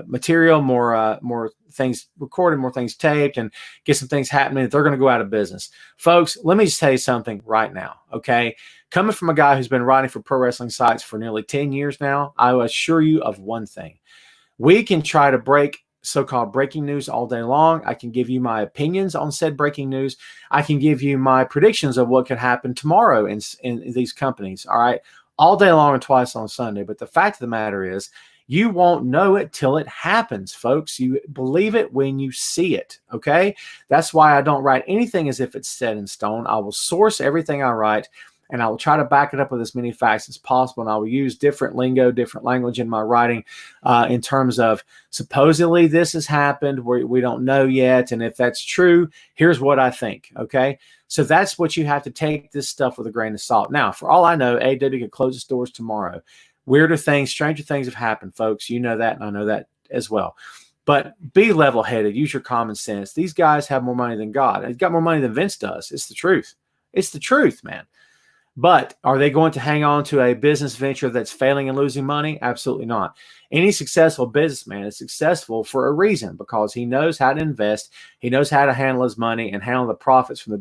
material, more things recorded, more things taped, and get some things happening, they're going to go out of business. Folks, let me just tell you something right now, okay? Coming from a guy who's been writing for pro wrestling sites for nearly 10 years now, I will assure you of one thing. We can try to break so-called breaking news all day long. I can give you my opinions on said breaking news. I can give you my predictions of what could happen tomorrow in these companies, all right? All day long and twice on Sunday. But the fact of the matter is, you won't know it till it happens, folks. You believe it when you see it, okay? That's why I don't write anything as if it's set in stone. I will source everything I write, and I will try to back it up with as many facts as possible, and I will use different lingo, different language in my writing in terms of supposedly this has happened, we don't know yet, and if that's true, here's what I think, okay? So that's what you have to take this stuff with a grain of salt. Now, for all I know, AEW could close its doors tomorrow. Weirder things, stranger things have happened, folks. You know that, and I know that as well. But be level-headed. Use your common sense. These guys have more money than God. They've got more money than Vince does. It's the truth. It's the truth, man. But are they going to hang on to a business venture that's failing and losing money? Absolutely not. Any successful businessman is successful for a reason, because he knows how to invest, he knows how to handle his money and handle the profits from the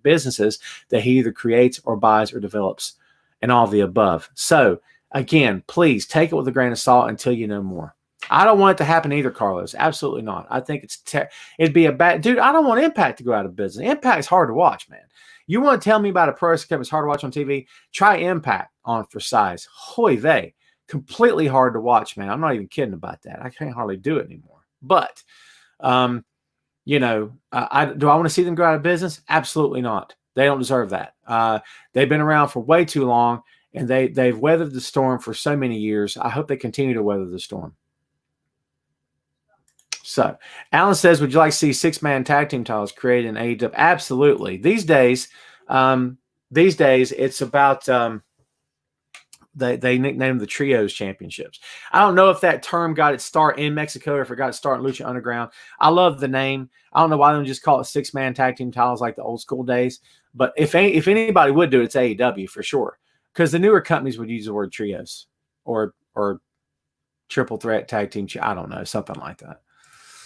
businesses that he either creates or buys or develops, and all of the above. So, again, please take it with a grain of salt until you know more. I don't want it to happen either, Carlos. Absolutely not. I think it'd be a bad... Dude, I don't want Impact to go out of business. Impact's hard to watch, man. You want to tell me about a pro wrestling company that's hard to watch on TV? Try Impact on for size. Hoy vey. Completely hard to watch, man. I'm not even kidding about that. I can't hardly do it anymore. But, do I want to see them go out of business? Absolutely not. They don't deserve that. They've been around for way too long, and they've weathered the storm for so many years. I hope they continue to weather the storm. So Alan says, would you like to see 6-man tag team titles created in AEW? Absolutely. These days it's about they nicknamed the Trios Championships. I don't know if that term got its start in Mexico or if it got its start in Lucha Underground. I love the name. I don't know why they don't just call it 6-man tag team titles like the old school days. But if anybody would do it, it's AEW for sure. Because the newer companies would use the word trios or triple threat tag team. I don't know, something like that.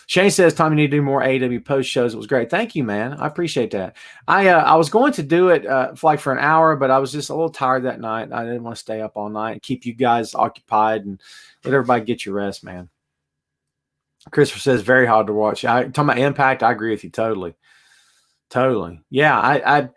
Shane says, Tom, you need to do more AEW post shows. It was great. Thank you, man. I appreciate that. I was going to do it for an hour, but I was just a little tired that night. I didn't want to stay up all night and keep you guys occupied and let everybody get your rest, man. Christopher says, very hard to watch. Talking about Impact, I agree with you totally. Totally. Yeah,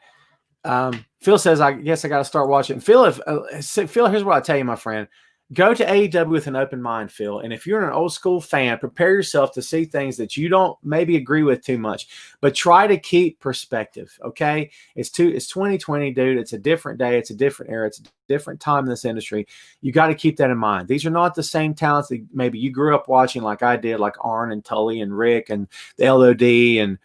Phil says, I guess I got to start watching. Phil, here's what I tell you, my friend. Go to AEW with an open mind, Phil. And if you're an old school fan, prepare yourself to see things that you don't maybe agree with too much, but try to keep perspective. Okay. It's 2020, dude. It's a different day. It's a different era. It's a different time in this industry. You got to keep that in mind. These are not the same talents that maybe you grew up watching like I did, like Arn and Tully and Rick and the LOD. And,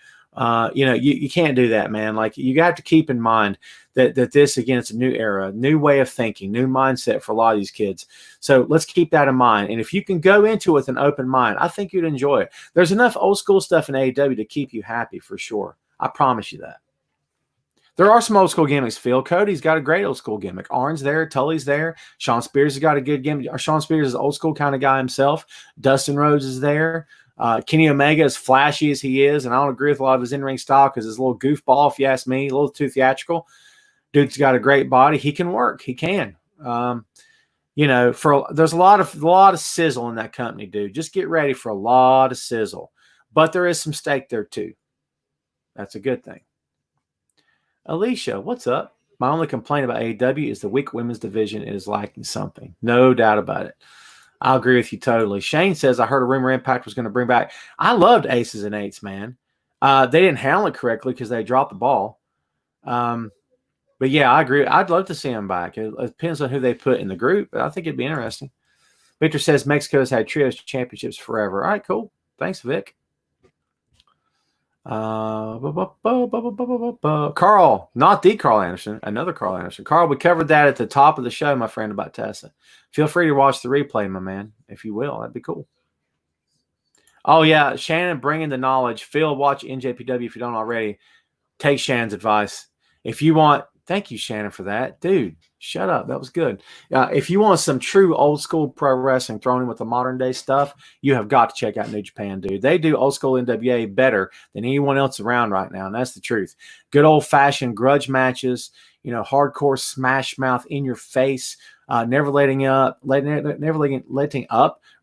you can't do that, man. Like you got to keep in mind that this, again, it's a new era, new way of thinking, new mindset for a lot of these kids. So let's keep that in mind. And if you can go into it with an open mind, I think you'd enjoy it. There's enough old school stuff in AEW to keep you happy for sure. I promise you that. There are some old school gimmicks, Phil. Cody's got a great old school gimmick. Arn's there. Tully's there. Sean Spears has got a good gimmick. Sean Spears is an old school kind of guy himself. Dustin Rhodes is there. Kenny Omega, as flashy as he is, and I don't agree with a lot of his in-ring style because he's a little goofball, if you ask me, a little too theatrical. Dude's got a great body. He can work. He can. There's a lot of sizzle in that company, dude. Just get ready for a lot of sizzle. But there is some steak there too. That's a good thing. Alicia, what's up? My only complaint about AEW is the weak women's division is lacking something. No doubt about it. I'll agree with you totally. Shane says, I heard a rumor Impact was going to bring back. I loved Aces and Eights, man. They didn't handle it correctly because they dropped the ball. But yeah, I agree. I'd love to see them back. It depends on who they put in the group, but I think it'd be interesting. Victor says Mexico's had trios championships forever. All right, cool. Thanks, Vic. Carl, not the Carl Anderson, another Carl Anderson. Carl, we covered that at the top of the show, my friend, about Tessa. Feel free to watch the replay, my man, if you will. That'd be cool. Oh, yeah, Shannon bringing the knowledge. Phil, watch NJPW if you don't already. Take Shannon's advice. If you want, thank you, Shannon, for that. Dude, shut up. That was good. If you want some true old school pro wrestling thrown in with the modern day stuff, you have got to check out New Japan, dude. They do old school NWA better than anyone else around right now, and that's the truth. Good old fashioned grudge matches, hardcore smash mouth in your face, never letting up,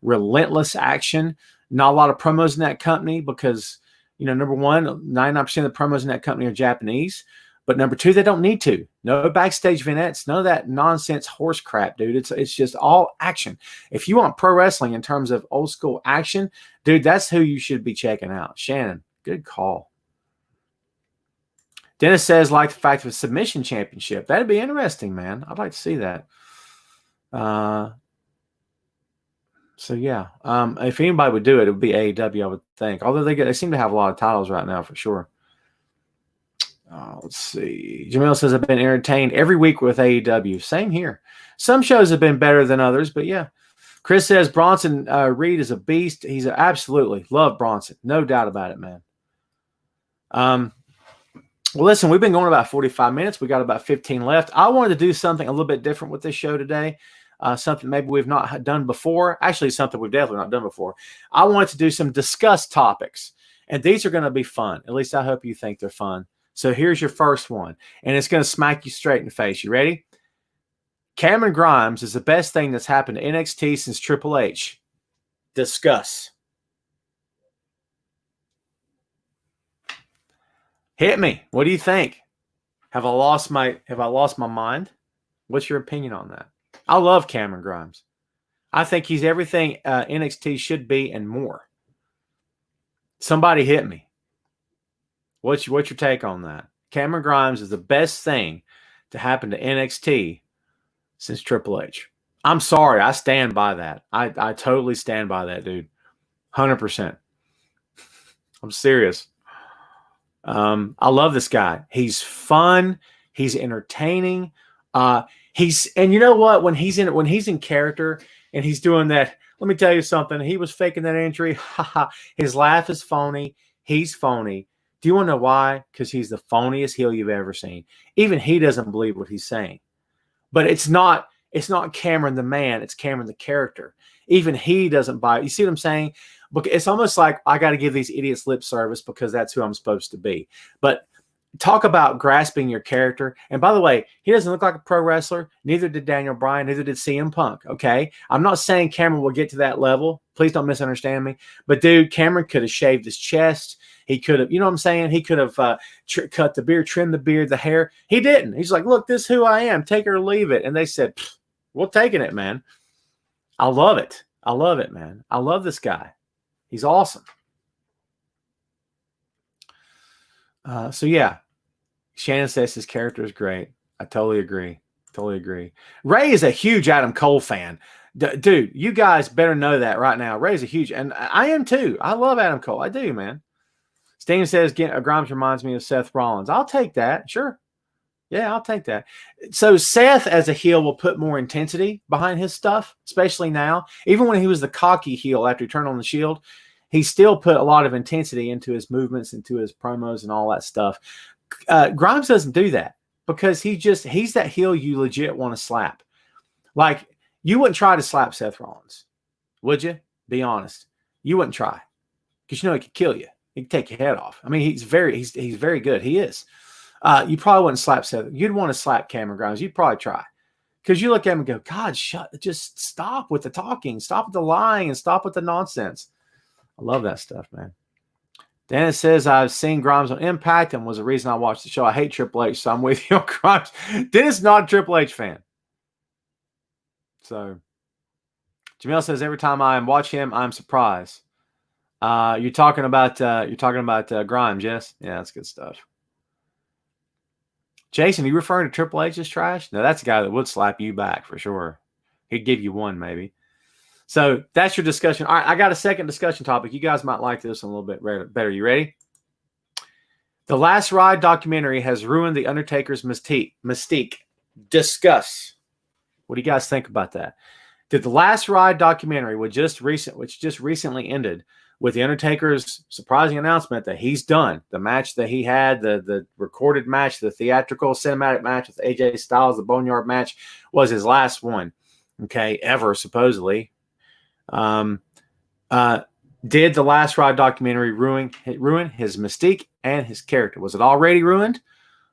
relentless action. Not a lot of promos in that company because, number one, 99% of the promos in that company are Japanese. But number two, they don't need to. No backstage vignettes, none of that nonsense horse crap, dude. It's just all action. If you want pro wrestling in terms of old school action, dude, that's who you should be checking out. Shannon, good call. Dennis says, like the fact of a submission championship. That'd be interesting, man. I'd like to see that. So yeah, if anybody would do it, it would be AEW, I would think. Although they seem to have a lot of titles right now for sure. Let's see. Jamil says, I've been entertained every week with AEW. Same here. Some shows have been better than others, but yeah. Chris says Bronson Reed is a beast. He's absolutely love Bronson. No doubt about it, man. Well, listen, we've been going about 45 minutes. We got about 15 left. I wanted to do something a little bit different with this show today. Something maybe we've not done before. Actually, something we've definitely not done before. I wanted to do some discuss topics, and these are going to be fun. At least I hope you think they're fun. So here's your first one, and it's going to smack you straight in the face. You ready? Cameron Grimes is the best thing that's happened to NXT since Triple H. Discuss. Hit me. What do you think? Have I lost my mind? What's your opinion on that? I love Cameron Grimes. I think he's everything NXT should be and more. Somebody hit me. What's your take on that? Cameron Grimes is the best thing to happen to NXT since Triple H. I'm sorry. I stand by that. I totally stand by that, dude. 100%. I'm serious. I love this guy. He's fun. He's entertaining. And you know what? When he's in character and he's doing that, let me tell you something. He was faking that injury. His laugh is phony. He's phony. Do you want to know why? Because he's the phoniest heel you've ever seen. Even he doesn't believe what he's saying. But it's not Cameron the man. It's Cameron the character. Even he doesn't buy it. You see what I'm saying? It's almost like I got to give these idiots lip service because that's who I'm supposed to be. But talk about grasping your character. And by the way, he doesn't look like a pro wrestler. Neither did Daniel Bryan. Neither did CM Punk. Okay. I'm not saying Cameron will get to that level. Please don't misunderstand me. But dude, Cameron could have shaved his chest. He could have, you know what I'm saying? He could have cut the beard, trimmed the beard, the hair. He didn't. He's like, look, this is who I am. Take it or leave it. And they said, we're taking it, man. I love it. I love it, man. I love this guy. He's awesome. So yeah, Shannon says his character is great. I totally agree. Totally agree. Ray is a huge Adam Cole fan. Dude, you guys better know that right now. Ray's a huge, and I am too. I love Adam Cole. I do, man. Steen says Grimes reminds me of Seth Rollins. I'll take that. Sure. Yeah, I'll take that. So Seth as a heel will put more intensity behind his stuff, especially now. Even when he was the cocky heel after he turned on the Shield, he still put a lot of intensity into his movements, into his promos and all that stuff. Grimes doesn't do that because he's that heel you legit want to slap. Like, you wouldn't try to slap Seth Rollins, would you? Be honest. You wouldn't try because you know he could kill you. He could take your head off. I mean, he's very good. He is. You probably wouldn't slap Seth. You'd want to slap Cameron Grimes. You'd probably try. Because you look at him and go, God, just stop with the talking. Stop with the lying and stop with the nonsense. I love that stuff, man. Dennis says, I've seen Grimes on Impact and was the reason I watched the show. I hate Triple H, so I'm with you on Grimes. Dennis is not a Triple H fan. So, Jamil says, every time I watch him, I'm surprised. You're talking about Grimes, yes? Yeah, that's good stuff. Jason, are you referring to Triple H as trash? No, that's a guy that would slap you back for sure. He'd give you one, maybe. So that's your discussion. All right, I got a second discussion topic. You guys might like this one a little bit better. You ready? The Last Ride documentary has ruined The Undertaker's mystique. Discuss. What do you guys think about that? Did The Last Ride documentary, which just recently ended, with The Undertaker's surprising announcement that he's done, the match that he had, the recorded match, the theatrical cinematic match with AJ Styles, the Boneyard match, was his last one, okay, ever, supposedly. Did The Last Ride documentary ruin his mystique and his character? Was it already ruined?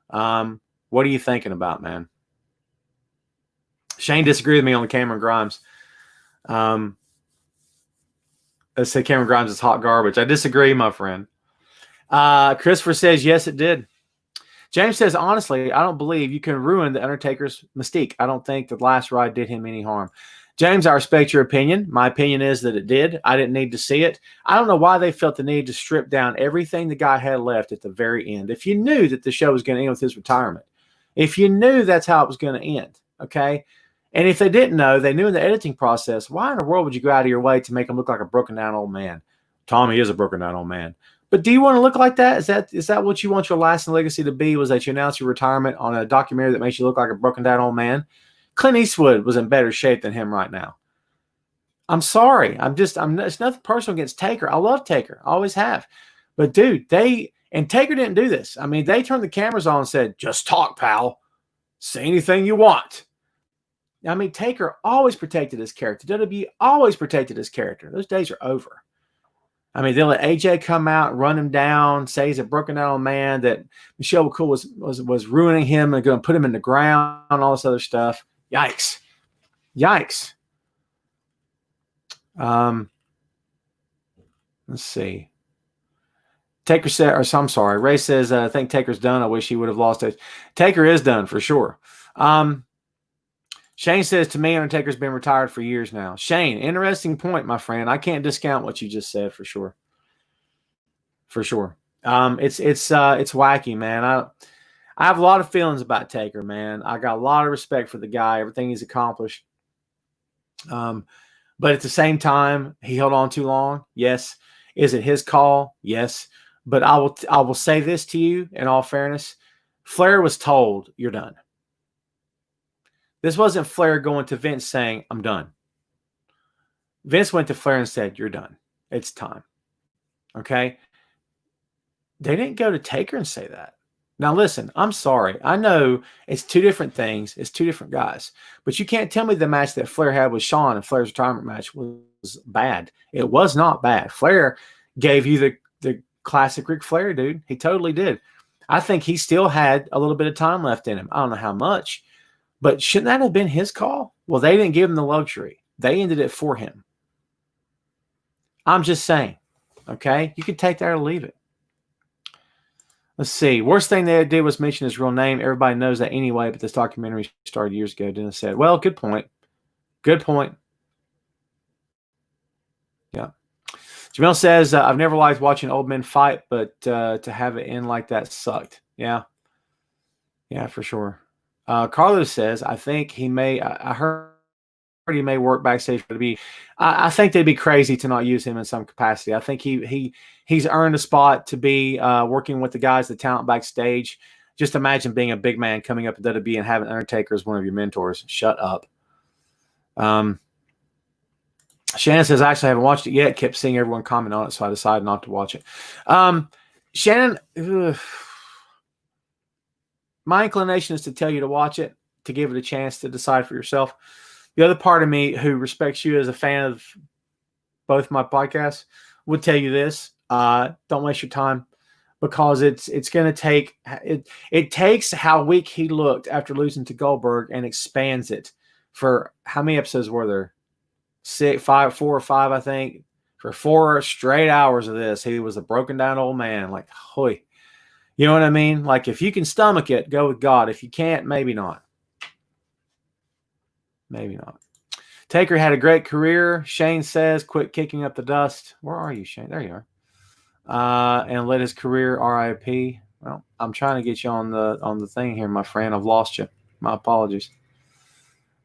What are you thinking about, man? Shane disagreed with me on the Cameron Grimes. Let's say Cameron Grimes is hot garbage. I disagree, my friend. Christopher says, yes, it did. James says, honestly, I don't believe you can ruin The Undertaker's mystique. I don't think The Last Ride did him any harm. James, I respect your opinion. My opinion is that it did. I didn't need to see it. I don't know why they felt the need to strip down everything the guy had left at the very end. If you knew that the show was going to end with his retirement, if you knew that's how it was going to end, okay? And if they didn't know, they knew in the editing process, why in the world would you go out of your way to make him look like a broken down old man? Tommy is a broken down old man. But do you want to look like that? Is that what you want your lasting legacy to be, was that you announce your retirement on a documentary that makes you look like a broken down old man? Clint Eastwood was in better shape than him right now. I'm sorry. It's nothing personal against Taker. I love Taker. I always have. But dude, and Taker didn't do this. I mean, they turned the cameras on and said, just talk, pal. Say anything you want. I mean, Taker always protected his character. WWE always protected his character. Those days are over. I mean, they let AJ come out, run him down, say he's a broken down old man, that Michelle McCool was ruining him and going to put him in the ground and all this other stuff. Yikes. Yikes. Let's see. Taker said, or I'm sorry, Ray says, I think Taker's done. I wish he would have lost it. Taker is done for sure. Shane says, to me, Undertaker's been retired for years now. Shane, interesting point, my friend. I can't discount what you just said for sure. For sure. It's wacky, man. I have a lot of feelings about Taker, man. I got a lot of respect for the guy, everything he's accomplished. But at the same time, he held on too long. Yes. Is it his call? Yes. But I will say this to you in all fairness. Flair was told, you're done. This wasn't Flair going to Vince saying, I'm done. Vince went to Flair and said, you're done. It's time. Okay? They didn't go to Taker and say that. Now, listen, I'm sorry. I know it's two different things. It's two different guys. But you can't tell me the match that Flair had with Shawn and Flair's retirement match was bad. It was not bad. Flair gave you the classic Ric Flair, dude. He totally did. I think he still had a little bit of time left in him. I don't know how much. But shouldn't that have been his call? Well, they didn't give him the luxury. They ended it for him. I'm just saying. Okay? You can take that or leave it. Let's see. Worst thing they did was mention his real name. Everybody knows that anyway, but this documentary started years ago. Dennis said, well, good point. Good point. Yeah. Jamil says, I've never liked watching old men fight, but to have it end like that sucked. Yeah. Yeah, for sure. Carlos says, I think he may, I heard he may work backstage for the B. I think they'd be crazy to not use him in some capacity. I think he's earned a spot to be working with the guys, the talent backstage. Just imagine being a big man coming up at WWE and having Undertaker as one of your mentors. Shut up. Shannon says, actually, I haven't watched it yet. Kept seeing everyone comment on it, so I decided not to watch it. Shannon, my inclination is to tell you to watch it, to give it a chance to decide for yourself. The other part of me who respects you as a fan of both my podcasts would tell you this. Don't waste your time, because it's going to take it takes how weak he looked after losing to Goldberg and expands it for how many episodes were there? 4 or 5, I think. For 4 straight hours of this, he was a broken down old man. Like, hoy. You know what I mean? Like, if you can stomach it, go with God. If you can't, maybe not. Maybe not. Taker had a great career. Shane says, quit kicking up the dust. Where are you, Shane? There you are. And let his career RIP. Well, I'm trying to get you on the thing here, my friend. I've lost you. My apologies.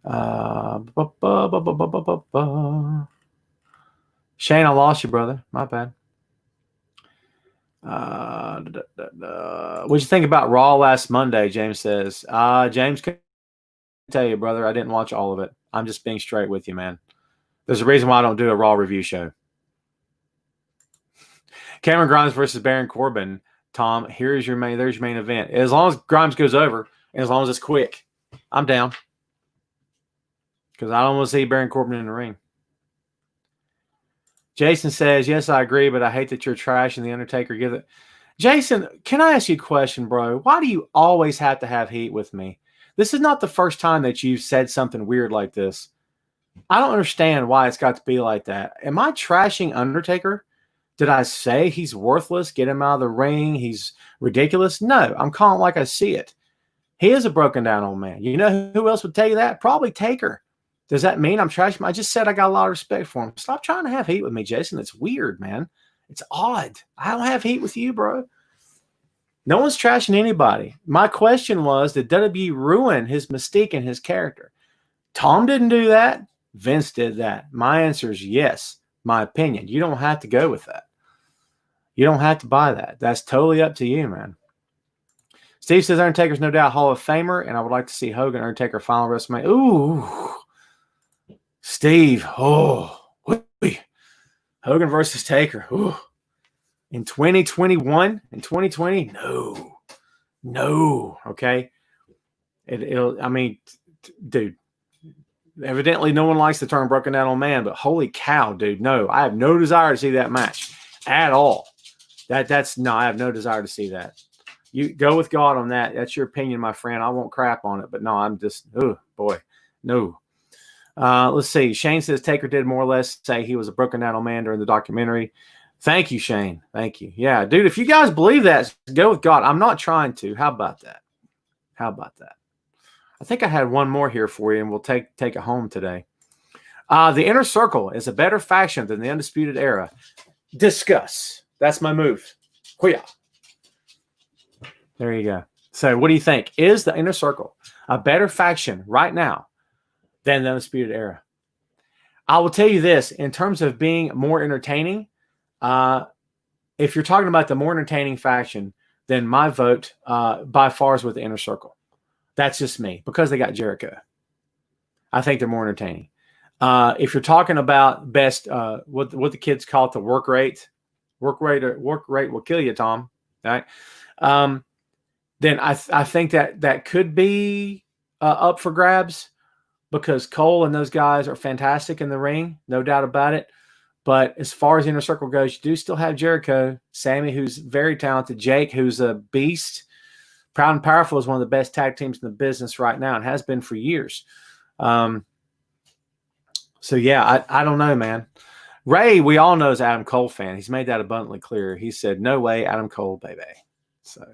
Shane, I lost you, brother. My bad. What'd you think about Raw last Monday? James says. James, can tell you, brother, I didn't watch all of it. I'm just being straight with you, man. There's a reason why I don't do a Raw review show. Cameron Grimes versus Baron Corbin. Tom, there's your main event. As long as Grimes goes over, and as long as it's quick, I'm down. Because I don't want to see Baron Corbin in the ring. Jason says, yes, I agree, but I hate that you're trash and The Undertaker give it. Jason, can I ask you a question, bro? Why do you always have to have heat with me? This is not the first time that you've said something weird like this. I don't understand why it's got to be like that. Am I trashing Undertaker? Did I say he's worthless? Get him out of the ring. He's ridiculous? No, I'm calling it like I see it. He is a broken down old man. You know who else would tell you that? Probably Taker. Does that mean I'm trashing him? I just said I got a lot of respect for him. Stop trying to have heat with me, Jason. It's weird, man. It's odd. I don't have heat with you, bro. No one's trashing anybody. My question was, did WWE ruin his mystique and his character? Tom didn't do that. Vince did that. My answer is yes. My opinion. You don't have to go with that. You don't have to buy that. That's totally up to you, man. Steve says Undertaker's no doubt Hall of Famer, and I would like to see Hogan Undertaker final WrestleMania. Ooh. Steve. Oh. Hogan versus Taker. Ooh. In 2021, in 2020, no. Okay, it'll. I mean, dude. Evidently, no one likes the term "broken down old man," but holy cow, dude! No, I have no desire to see that match at all. I have no desire to see that. You go with God on that. That's your opinion, my friend. I won't crap on it, but no, I'm just, oh boy, no. Let's see. Shane says Taker did more or less say he was a broken down old man during the documentary. Thank you, Shane. Thank you. Yeah, dude, if you guys believe that, go with God. I'm not trying to. How about that? I think I had one more here for you, and we'll take it home today. The Inner Circle is a better faction than the Undisputed Era. Discuss. That's my move. Kuya. There you go. So what do you think? Is the Inner Circle a better faction right now than the Undisputed Era? I will tell you this. In terms of being more entertaining, if you're talking about the more entertaining faction, then my vote by far is with the Inner Circle. That's just me, because they got Jericho. I think they're more entertaining. If you're talking about best, what the kids call it, the work rate will kill you, Tom. Right? Then I think that could be up for grabs, because Cole and those guys are fantastic in the ring, no doubt about it. But as far as Inner Circle goes, you do still have Jericho, Sammy, who's very talented, Jake, who's a beast. Proud and Powerful is one of the best tag teams in the business right now and has been for years. So, yeah, I don't know, man. Ray, we all know, is Adam Cole fan. He's made that abundantly clear. He said, no way, Adam Cole, baby. So,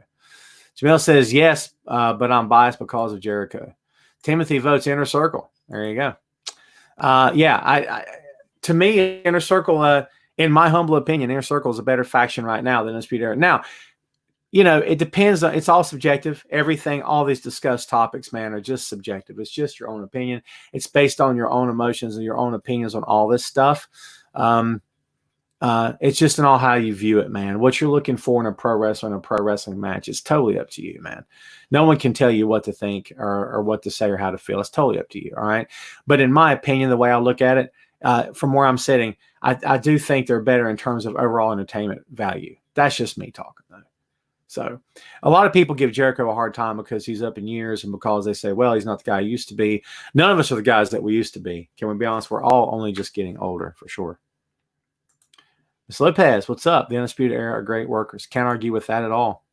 Jamil says, yes, but I'm biased because of Jericho. Timothy votes Inner Circle. There you go. To me, Inner Circle, in my humble opinion, Inner Circle is a better faction right now than Undisputed Era. Now, it depends. It's all subjective. Everything, all these discussed topics, man, are just subjective. It's just your own opinion. It's based on your own emotions and your own opinions on all this stuff. It's just in all how you view it, man. What you're looking for in a pro wrestler, in a pro wrestling match, is totally up to you, man. No one can tell you what to think or what to say or how to feel. It's totally up to you, all right? But in my opinion, the way I look at it, from where I'm sitting, I do think they're better in terms of overall entertainment value. That's just me talking, though. So a lot of people give Jericho a hard time because he's up in years and because they say, well, he's not the guy he used to be. None of us are the guys that we used to be. Can we be honest? We're all only just getting older, for sure. Ms. Lopez, what's up? The Undisputed Era are great workers. Can't argue with that at all.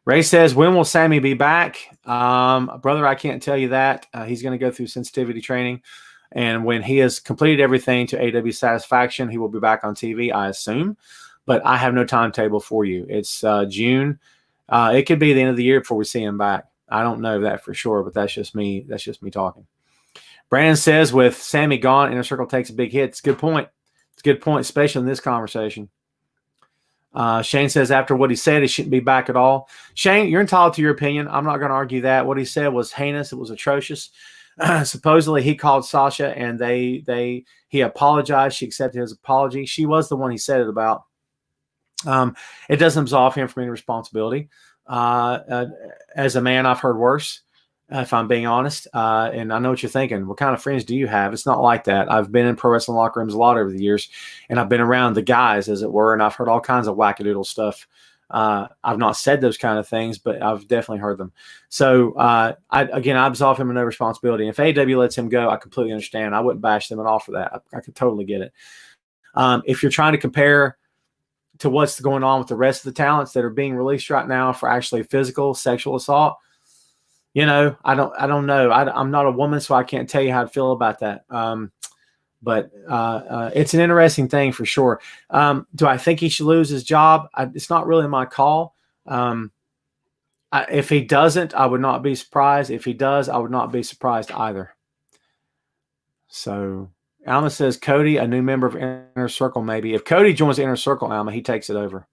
Ray says, when will Sammy be back? Brother, I can't tell you that. He's going to go through sensitivity training. And when he has completed everything to AEW satisfaction, he will be back on TV, I assume. But I have no timetable for you. It's June. It could be the end of the year before we see him back. I don't know that for sure, but that's just me. That's just me talking. Brandon says, with Sammy gone, Inner Circle takes a big hit. It's a good point. It's a good point, especially in this conversation. Shane says, after what he said, he shouldn't be back at all. Shane, you're entitled to your opinion. I'm not going to argue that. What he said was heinous. It was atrocious. Supposedly he called Sasha and he apologized. She accepted his apology. She was the one he said it about. It doesn't absolve him from any responsibility. As a man, I've heard worse, if I'm being honest. And I know what you're thinking. What kind of friends do you have? It's not like that. I've been in pro wrestling locker rooms a lot over the years, and I've been around the guys, as it were, and I've heard all kinds of wackadoodle stuff. I've not said those kind of things, but I've definitely heard them. So, I absolve him of no responsibility. If AEW lets him go, I completely understand. I wouldn't bash them at all for that. I could totally get it. If you're trying to compare to what's going on with the rest of the talents that are being released right now for actually physical sexual assault, I don't know. I'm not a woman, so I can't tell you how to feel about that. But it's an interesting thing for sure. Do I think he should lose his job? It's not really my call. If he doesn't, I would not be surprised. If he does, I would not be surprised either. So Alma says, Cody, a new member of Inner Circle, maybe. If Cody joins the Inner Circle, Alma, he takes it over.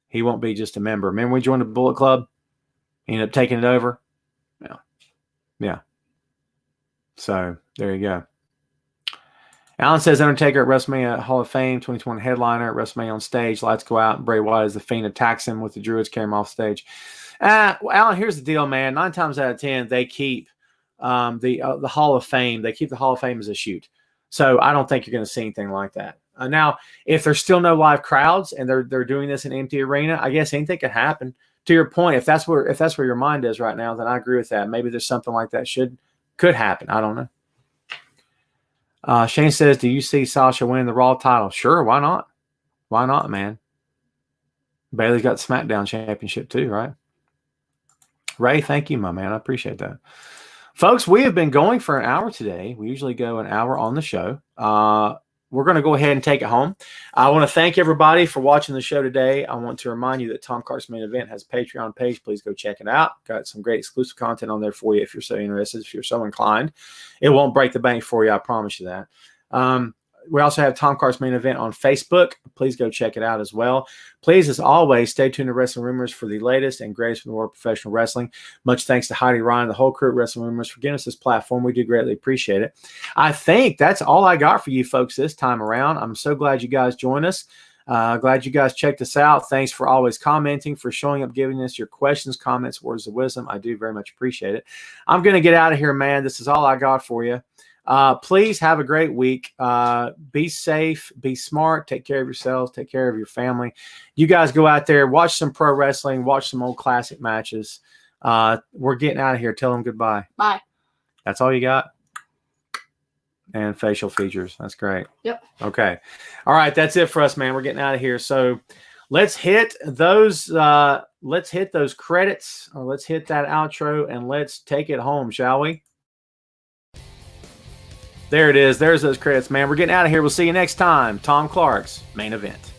He won't be just a member. Remember we joined the Bullet Club? He ended up taking it over? Yeah. So there you go. Alan says, Undertaker at WrestleMania Hall of Fame, 2020 headliner at WrestleMania on stage. Lights go out, and Bray Wyatt as the Fiend attacks him with the Druids, carry him off stage. Alan, here's the deal, man. 9 times out of 10, they keep the Hall of Fame. They keep the Hall of Fame as a shoot. So I don't think you're going to see anything like that. Now, if there's still no live crowds and they're doing this in an empty arena, I guess anything could happen. To your point, if that's where your mind is right now, then I agree with that. Maybe there's something like that could happen. I don't know. Shane says, do you see Sasha winning the Raw title? Sure, why not? Why not, man? Bayley's got the SmackDown Championship too, right? Ray, thank you, my man. I appreciate that. Folks, we have been going for an hour today. We usually go an hour on the show. We're going to go ahead and take it home. I want to thank everybody for watching the show today. I want to remind you that Tom Cart's Main Event has a Patreon page. Please go check it out. Got some great exclusive content on there for you if you're so interested, if you're so inclined. It won't break the bank for you. I promise you that. We also have Tom Cart's Main Event on Facebook. Please go check it out as well. Please, as always, stay tuned to Wrestling Rumors for the latest and greatest from the world of professional wrestling. Much thanks to Heidi Ryan and the whole crew at Wrestling Rumors for giving us this platform. We do greatly appreciate it. I think that's all I got for you folks this time around. I'm so glad you guys joined us. Glad you guys checked us out. Thanks for always commenting, for showing up, giving us your questions, comments, words of wisdom. I do very much appreciate it. I'm going to get out of here, man. This is all I got for you. Please have a great week. Be safe, be smart, take care of yourselves, take care of your family. You guys go out there, watch some pro wrestling, watch some old classic matches. We're getting out of here. Tell them goodbye. Bye. That's all you got? And facial features. That's great. Yep. Okay. All right. That's it for us, man. We're getting out of here. So let's hit those credits, or let's hit that outro, and let's take it home, shall we? There it is. There's those credits, man. We're getting out of here. We'll see you next time. Tom Clark's Main Event.